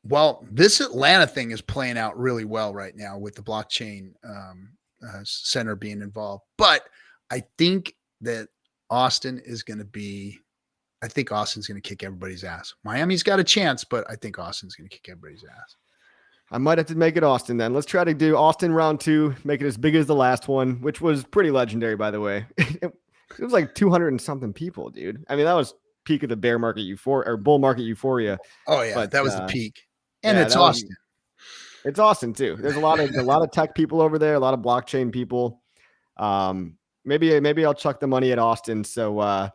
well, this Atlanta thing is playing out really well right now with the blockchain center being involved. But I think that Austin is going to be. I think Austin's going to kick everybody's ass. Miami's got a chance, but I think Austin's going to kick everybody's ass. I might have to make it Austin then. Let's try to do Austin round 2, make it as big as the last one, which was pretty legendary, by the way. It was like 200 and something people, dude. I mean, that was peak of the bear market euphoria or bull market euphoria. Oh yeah, But, that was the peak. And yeah, it's Austin. It's Austin too. There's a lot of tech people over there, a lot of blockchain people. Maybe I'll chuck the money at Austin. So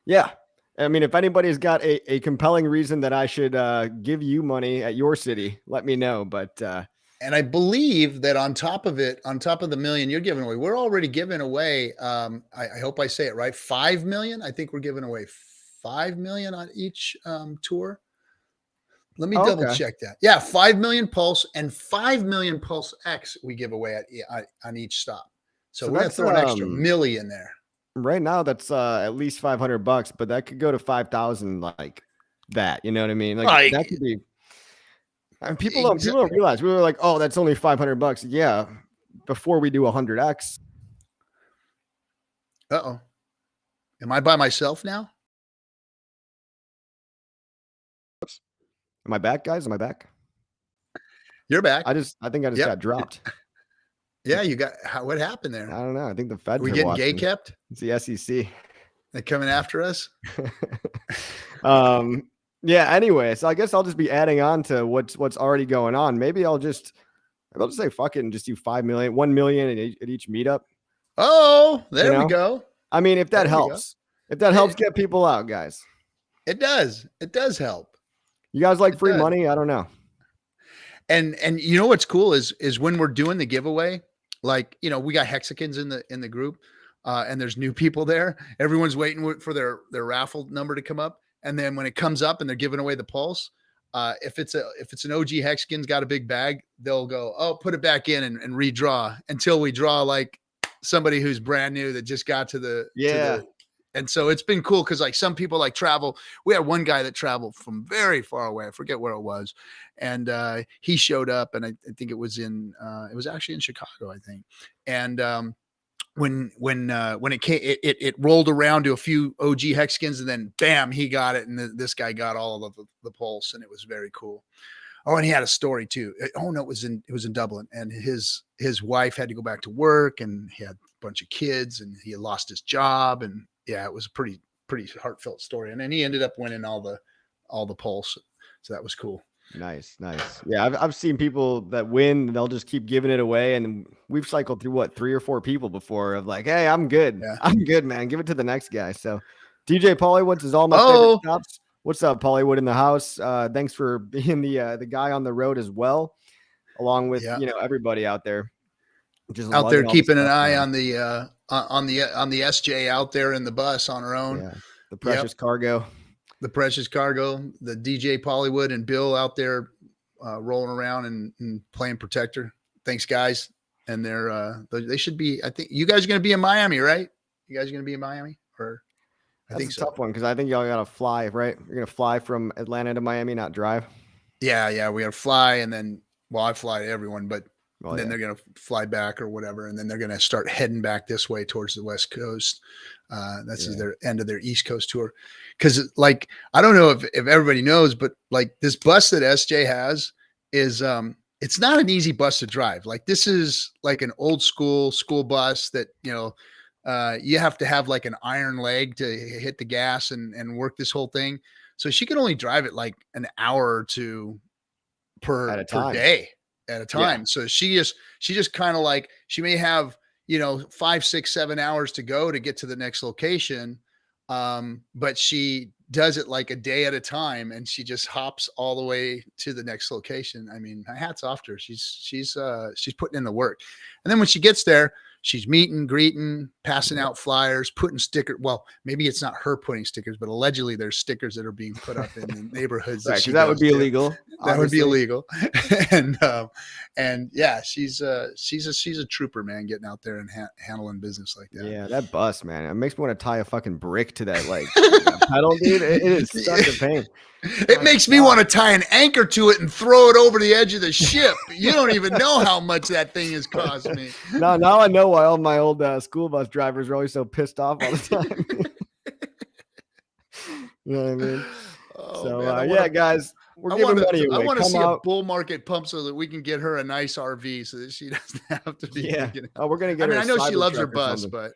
yeah. I mean, if anybody's got a compelling reason that I should give you money at your city, let me know. But and I believe that on top of the $1 million you're giving away, we're already giving away. I hope I say it right. 5 million. I think we're giving away 5 million on each tour. Let me double check that. Yeah, 5 million Pulse and 5 million Pulse X we give away on each stop. So we're gonna throw an extra million there. Right now, that's at least $500, but that could go to 5,000 like that. You know what I mean? Like that could be. I mean, people don't realize we were like, oh, that's only $500. Yeah, before we do 100x. Uh-oh. Am I by myself now? Am I back, guys? Am I back? You're back. I think I just got dropped. Yeah, what happened there? I don't know. I think the Feds are we getting gay kept? It's the SEC. They're coming after us. Yeah. Anyway, so I guess I'll just be adding on to what's already going on. Maybe I'll just say fuck it and just do 5 million, 1 million at each meetup. Oh, there we go. I mean, if that helps, get people out, guys. It does. It does help. You guys like free money? I don't know. And you know what's cool is when we're doing the giveaway, like, you know, we got Hexicans in the group, and there's new people there. Everyone's waiting for their raffle number to come up. And then when it comes up and they're giving away the Pulse, if it's an OG Hexican's got a big bag, they'll go, oh, put it back in and redraw until we draw like somebody who's brand new that just got to the. And so it's been cool because like some people like travel. We had one guy that traveled from very far away. I forget where it was. And he showed up, and I think it was actually in Chicago, I think. And when it came, it rolled around to a few OG Hexicans, and then bam, he got it. And this guy got all of the Pulse, and it was very cool. Oh, and he had a story too. Oh no, it was in Dublin, and his wife had to go back to work, and he had a bunch of kids, and he had lost his job, and yeah, it was a pretty heartfelt story. And then he ended up winning all the Pulse. So that was cool. Nice. Yeah. I've seen people that win, and they'll just keep giving it away. And we've cycled through 3 or 4 people before of like, hey, I'm good. Yeah. I'm good, man. Give it to the next guy. So DJ Pollywood is all my favorite stops. What's up, Pollywood in the house? Thanks for being the guy on the road as well, along with, everybody out there. Just out there keeping an eye on the SJ out there in the bus on her own. Yeah. The precious cargo. The precious cargo, the DJ Pollywood and Bill out there rolling around and playing protector. Thanks, guys. And they should be. I think you guys are going to be in Miami, right? You guys are going to be in Miami, or I think so. Tough one because I think y'all got to fly, right? You're going to fly from Atlanta to Miami, not drive. Yeah, we got to fly, and then I fly to everyone, but then they're going to fly back or whatever, and then they're going to start heading back this way towards the West Coast. That's their end of their East Coast tour. Because like, I don't know if everybody knows, but like this bus that SJ has is it's not an easy bus to drive. Like this is like an old school bus that, you have to have like an iron leg to hit the gas and work this whole thing. So she can only drive it like an hour or two per day at a time. Yeah. So she just kind of like, she may have, 5, 6, 7 hours to go to get to the next location. But she does it like a day at a time, and she just hops all the way to the next location. I mean, hats off to her. She's putting in the work. And then when she gets there, she's meeting, greeting, passing out flyers, putting stickers. Well, maybe it's not her putting stickers, but allegedly there's stickers that are being put up in the neighborhoods. Right, that would be illegal. That would be illegal. And yeah, she's a trooper, man, getting out there and handling business like that. Yeah, that bus, man, it makes me want to tie a fucking brick to that like pedal, dude. It is such a pain. It makes me want to tie an anchor to it and throw it over the edge of the ship. You don't even know how much that thing has cost me. Now I know why all my old school bus drivers are always so pissed off all the time. You know what I mean? Oh, So man, yeah, guys, we're giving money away. I want to Come see out. a bull market pump so that we can get her a nice RV so that she doesn't have to be. Yeah. Freaking Oh, we're gonna get I mean, her. I know she loves her Cybertruck or bus, something. but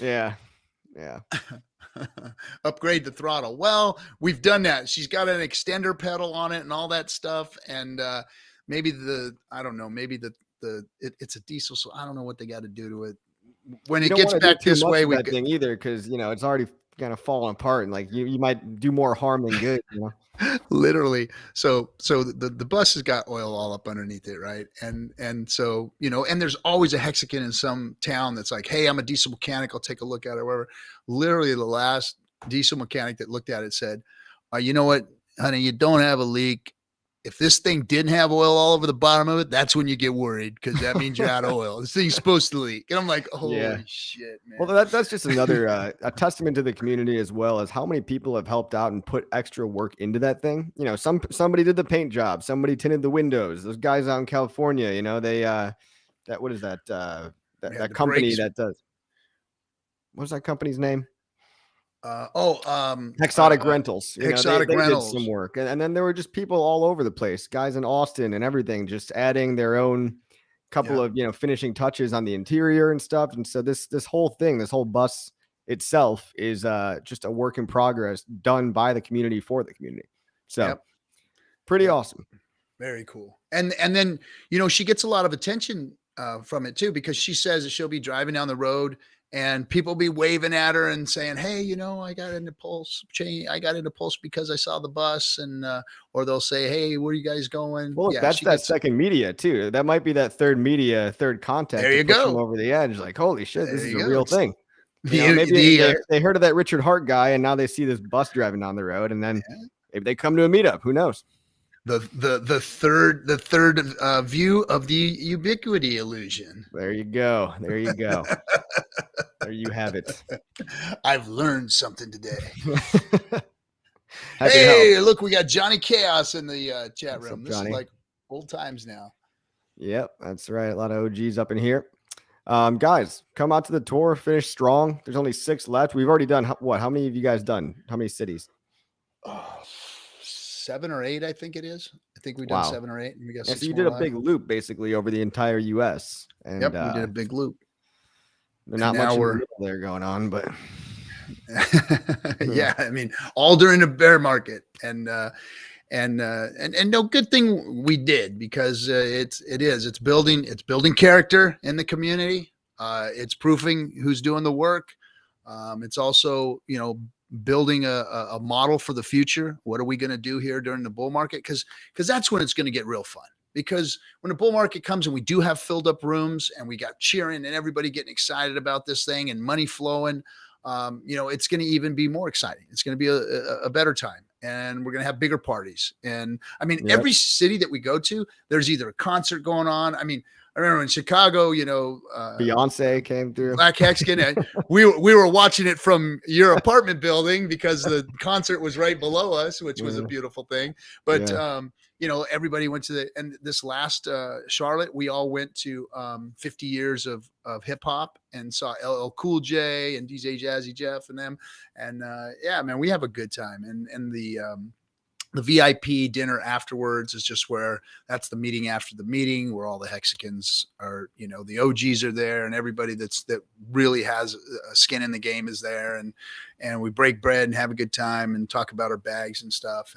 Yeah. Yeah. upgrade the throttle. Well, we've done that. She's got an extender pedal on it and all that stuff. And maybe I don't know, maybe it's a diesel. So I don't know what they got to do to it. When You it don't gets want to do back too this much way, of we that thing either, because it's already kind of falling apart, and like you might do more harm than good. literally. So the bus has got oil all up underneath it, right? And so and there's always a Mexican in some town that's like, hey, I'm a diesel mechanic, I'll take a look at it, or whatever. Literally, the last diesel mechanic that looked at it said, you know what, honey, you don't have a leak. If this thing didn't have oil all over the bottom of it, that's when you get worried, because that means you're out of oil. This thing's supposed to leak. And I'm like, holy shit, man. Well, that's just another a testament to the community, as well as how many people have helped out and put extra work into that thing. Somebody did the paint job, somebody tinted the windows. Those guys out in California, they what is that that company brakes. that does, what's that company's name? Hexotic Rentals. Hexotic they Rentals did some work, and then there were just people all over the place, guys in Austin and everything, just adding their own couple of finishing touches on the interior and stuff. And so this whole thing, this whole bus itself is just a work in progress done by the community for the community. So pretty awesome. Very cool. And then she gets a lot of attention from it too, because she says that she'll be driving down the road and people be waving at her and saying, hey, I got into PulseChain. I got into Pulse because I saw the bus. And or they'll say, hey, where are you guys going? Well, that's that second media too. That might be that third contact. There you go. Over the edge. Like, holy shit, this is a real thing. Maybe they heard of that Richard Hart guy, and now they see this bus driving down the road, and then maybe they come to a meetup. Who knows? The third view of the ubiquity illusion. There you go. There you go. There you have it. I've learned something today. Hey, look, we got Johnny Chaos in the chat room. This is like old times now. Yep, that's right. A lot of OGs up in here. Guys, come out to the tour, finish strong. There's only 6 left. We've already done what? How many of you guys done? How many cities? 7 or 8, I think it is. I think we've done 7 or 8. And we got 6 so you did a big loop basically over the entire US. And we did a big loop. Not much there going on, but yeah, I mean, all during the bear market, and no, good thing we did, because it's building character in the community. It's proofing who's doing the work. It's also, building a model for the future. What are we going to do here during the bull market? Because that's when it's going to get real fun. Because when the bull market comes and we do have filled up rooms and we got cheering and everybody getting excited about this thing and money flowing, it's going to even be more exciting. It's going to be a better time, and we're going to have bigger parties. And I mean, every city that we go to, there's either a concert going on. I mean, I remember in Chicago, Beyonce came through. Black Hexkin, and we were watching it from your apartment building because the concert was right below us, which was a beautiful thing. But everybody went to and this last Charlotte, we all went to 50 years of hip hop and saw LL Cool J and DJ Jazzy Jeff and them. And man, we have a good time. And the VIP dinner afterwards is just where that's the meeting after the meeting, where all the Hexicans are, the OGs are there, and everybody that really has a skin in the game is there. And we break bread and have a good time and talk about our bags and stuff.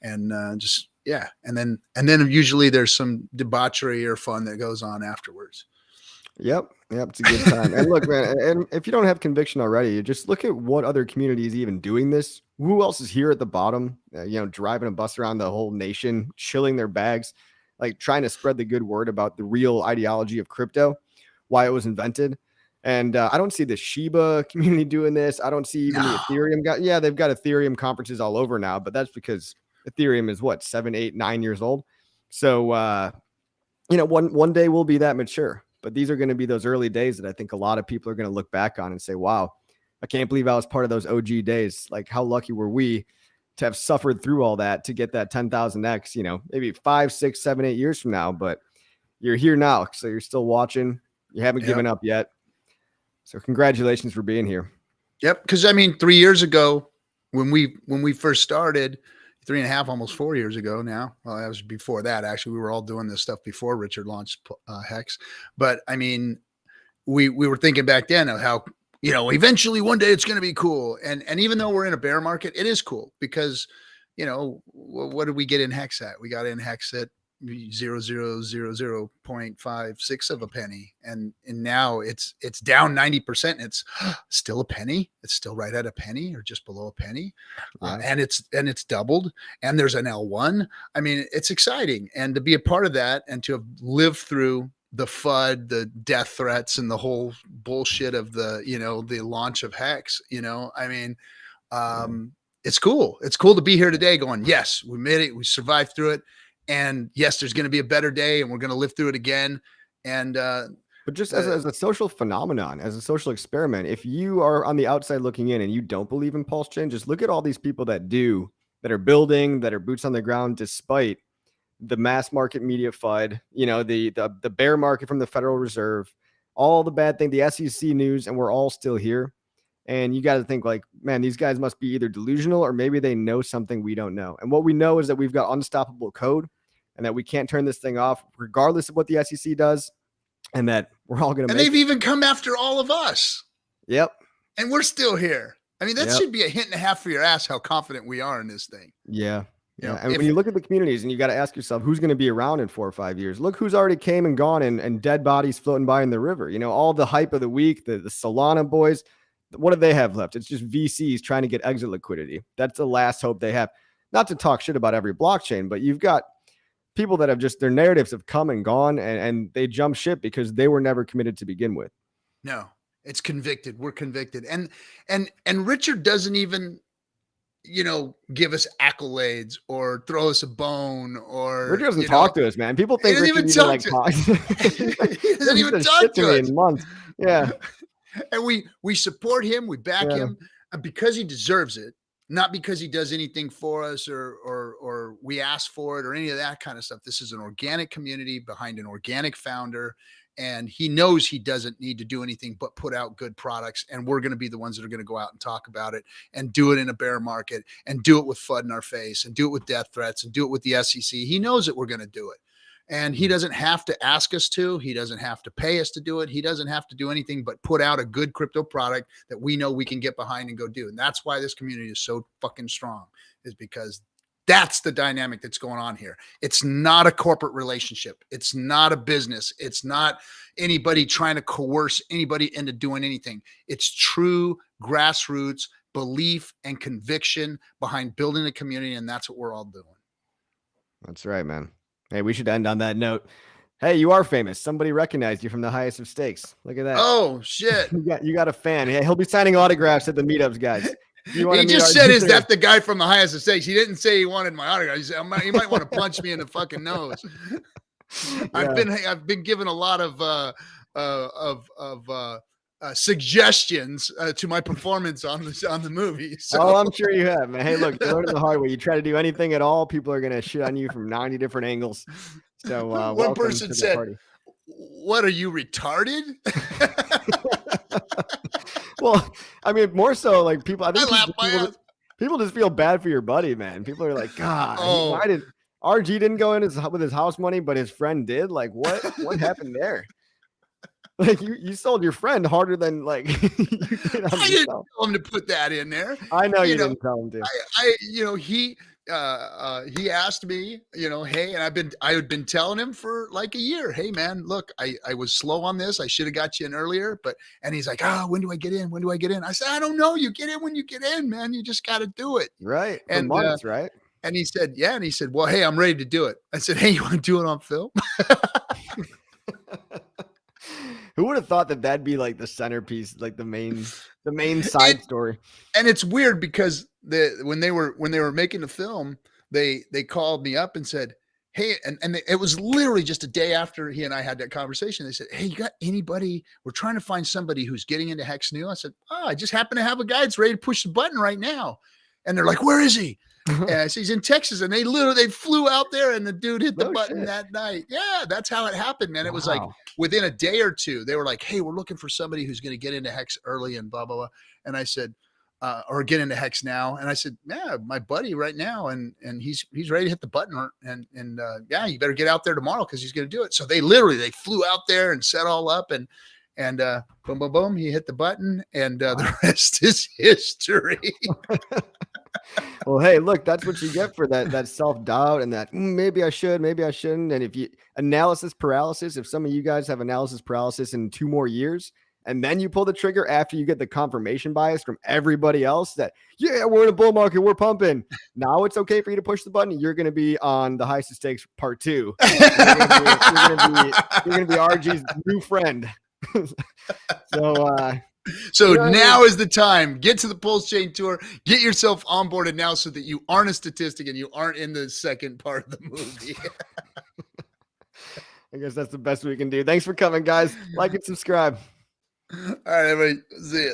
And just, yeah. And then usually there's some debauchery or fun that goes on afterwards. Yep. It's a good time. And look, man, and if you don't have conviction already, just look at what other community is even doing this. Who else is here at the bottom, driving a bus around the whole nation, chilling their bags, like trying to spread the good word about the real ideology of crypto, why it was invented. And I don't see the Shiba community doing this. I don't see even the Ethereum guy. Yeah, they've got Ethereum conferences all over now, but that's because Ethereum is 7, 8, 9 years old. So, one day we'll be that mature. But these are going to be those early days that I think a lot of people are going to look back on and say, wow, I can't believe I was part of those OG days. Like, how lucky were we to have suffered through all that to get that 10,000X, maybe 5, 6, 7, 8 years from now. But you're here now. So you're still watching. You haven't given up yet. So congratulations for being here. Yep. Because I mean, 3 years ago, when we first started, 3.5, almost 4 years ago now. Well, that was before that. Actually, we were all doing this stuff before Richard launched Hex. But I mean, we were thinking back then of how, eventually one day it's going to be cool. And even though we're in a bear market, it is cool because, what did we get in Hex at? We got in Hex at 0.56 of a penny, and now it's down 90%. And it's still a penny. It's still right at a penny or just below a penny, and it's doubled. And there's an L1. I mean, it's exciting, and to be a part of that, and to have lived through the FUD, the death threats, and the whole bullshit of the the launch of Hex. I mean, it's cool. It's cool to be here today, going, yes, we made it. We survived through it. And yes, there's going to be a better day, and we're going to live through it again. And but just as a social phenomenon, as a social experiment, if you are on the outside looking in and you don't believe in PulseChain, just look at all these people that are building, that are boots on the ground, despite the mass market media FUD, the bear market from the Federal Reserve, all the bad thing, the SEC news, and we're all still here. And you got to think like, man, these guys must be either delusional or maybe they know something we don't know. And what we know is that we've got unstoppable code, and that we can't turn this thing off regardless of what the SEC does, and that we're all going to make it. And they've even come after all of us. Yep. And we're still here. I mean, that should be a hint and a half for your ass how confident we are in this thing. Yeah. Yeah. And when you look at the communities, and you got to ask yourself, who's going to be around in 4 or 5 years? Look who's already came and gone, and dead bodies floating by in the river. All the hype of the week, the Solana boys, what do they have left? It's just VCs trying to get exit liquidity. That's the last hope they have. Not to talk shit about every blockchain, but you've got people that have just, their narratives have come and gone, and they jump ship because they were never committed to begin with. No, it's convicted. We're convicted. And Richard doesn't even, give us accolades or throw us a bone, or Richard doesn't talk to us, man. People think Richard even talk. He doesn't even talk to us in months. Yeah. And we support him, we back him because he deserves it. Not because he does anything for us or we ask for it or any of that kind of stuff. This is an organic community behind an organic founder, and he knows he doesn't need to do anything but put out good products. And we're going to be the ones that are going to go out and talk about it and do it in a bear market and do it with FUD in our face and do it with death threats and do it with the SEC. He knows that we're going to do it. And he doesn't have to ask us to. He doesn't have to pay us to do it. He doesn't have to do anything but put out a good crypto product that we know we can get behind and go do. And that's why this community is so fucking strong, is because that's the dynamic that's going on here. It's not a corporate relationship. It's not a business. It's not anybody trying to coerce anybody into doing anything. It's true grassroots belief and conviction behind building a community. And that's what we're all doing. That's right, man. Hey, we should end on that note. Hey, you are famous. Somebody recognized you from the highest of stakes. Look at that. Oh, shit. You got a fan. Yeah, he'll be signing autographs at the meetups, guys. He just said, is that the guy from the highest of stakes? He didn't say he wanted my autograph. He said, you might want to punch me in the fucking nose. Yeah. I've been given a lot of suggestions to my performance on the movie. So. Oh, I'm sure you have, man. Hey, look, you learn it the hard way. You try to do anything at all, people are gonna shit on you from 90 different angles. So one person said, "What are you, retarded?" Well, I mean, more so like people. I think people just feel bad for your buddy, man. People are like, God, why did RG didn't go in with his house money, but his friend did? Like, what happened there? Like you sold your friend harder than like you did on I didn't tell him to put that in there. I know you didn't tell him to. He asked me, hey, and I had been telling him for like a year, hey man, look, I was slow on this. I should have got you in earlier, and he's like, when do I get in? When do I get in? I said, I don't know. You get in when you get in, man. You just got to do it. Right. And months, right. And he said, yeah. And he said, well, hey, I'm ready to do it. I said, hey, you want to do it on film? Who would have thought that that'd be like the centerpiece, like the main side story? And it's weird because when they were making the film, they called me up and said, hey, and it was literally just a day after he and I had that conversation. They said, hey, you got anybody? We're trying to find somebody who's getting into Hex New. I said, I just happen to have a guy that's ready to push the button right now. And they're like, where is he? And so he's in Texas, and they flew out there, and the dude hit the No button shit. that night. Yeah, that's how it happened, man. It was like Wow. within a day or two, they were like, "Hey, we're looking for somebody who's going to get into Hex early and blah blah blah." And I said, or get into Hex now. And I said, "Yeah, my buddy right now, and he's ready to hit the button, and yeah, you better get out there tomorrow because he's going to do it." So they flew out there and set all up, and boom boom boom, he hit the button, and the rest is history. Well, hey, look, that's what you get for that self-doubt and that maybe I should, maybe I shouldn't. And if you analysis paralysis, if some of you guys have analysis paralysis in 2 more years, and then you pull the trigger after you get the confirmation bias from everybody else that, yeah, we're in a bull market, we're pumping. Now it's okay for you to push the button. You're going to be on the Heist Stakes part 2. You're going to be RG's new friend. So now is the time. Get to the PulseChain tour. Get yourself onboarded now so that you aren't a statistic and you aren't in the second part of the movie. I guess that's the best we can do. Thanks for coming, guys. Like and subscribe. All right, everybody. See ya.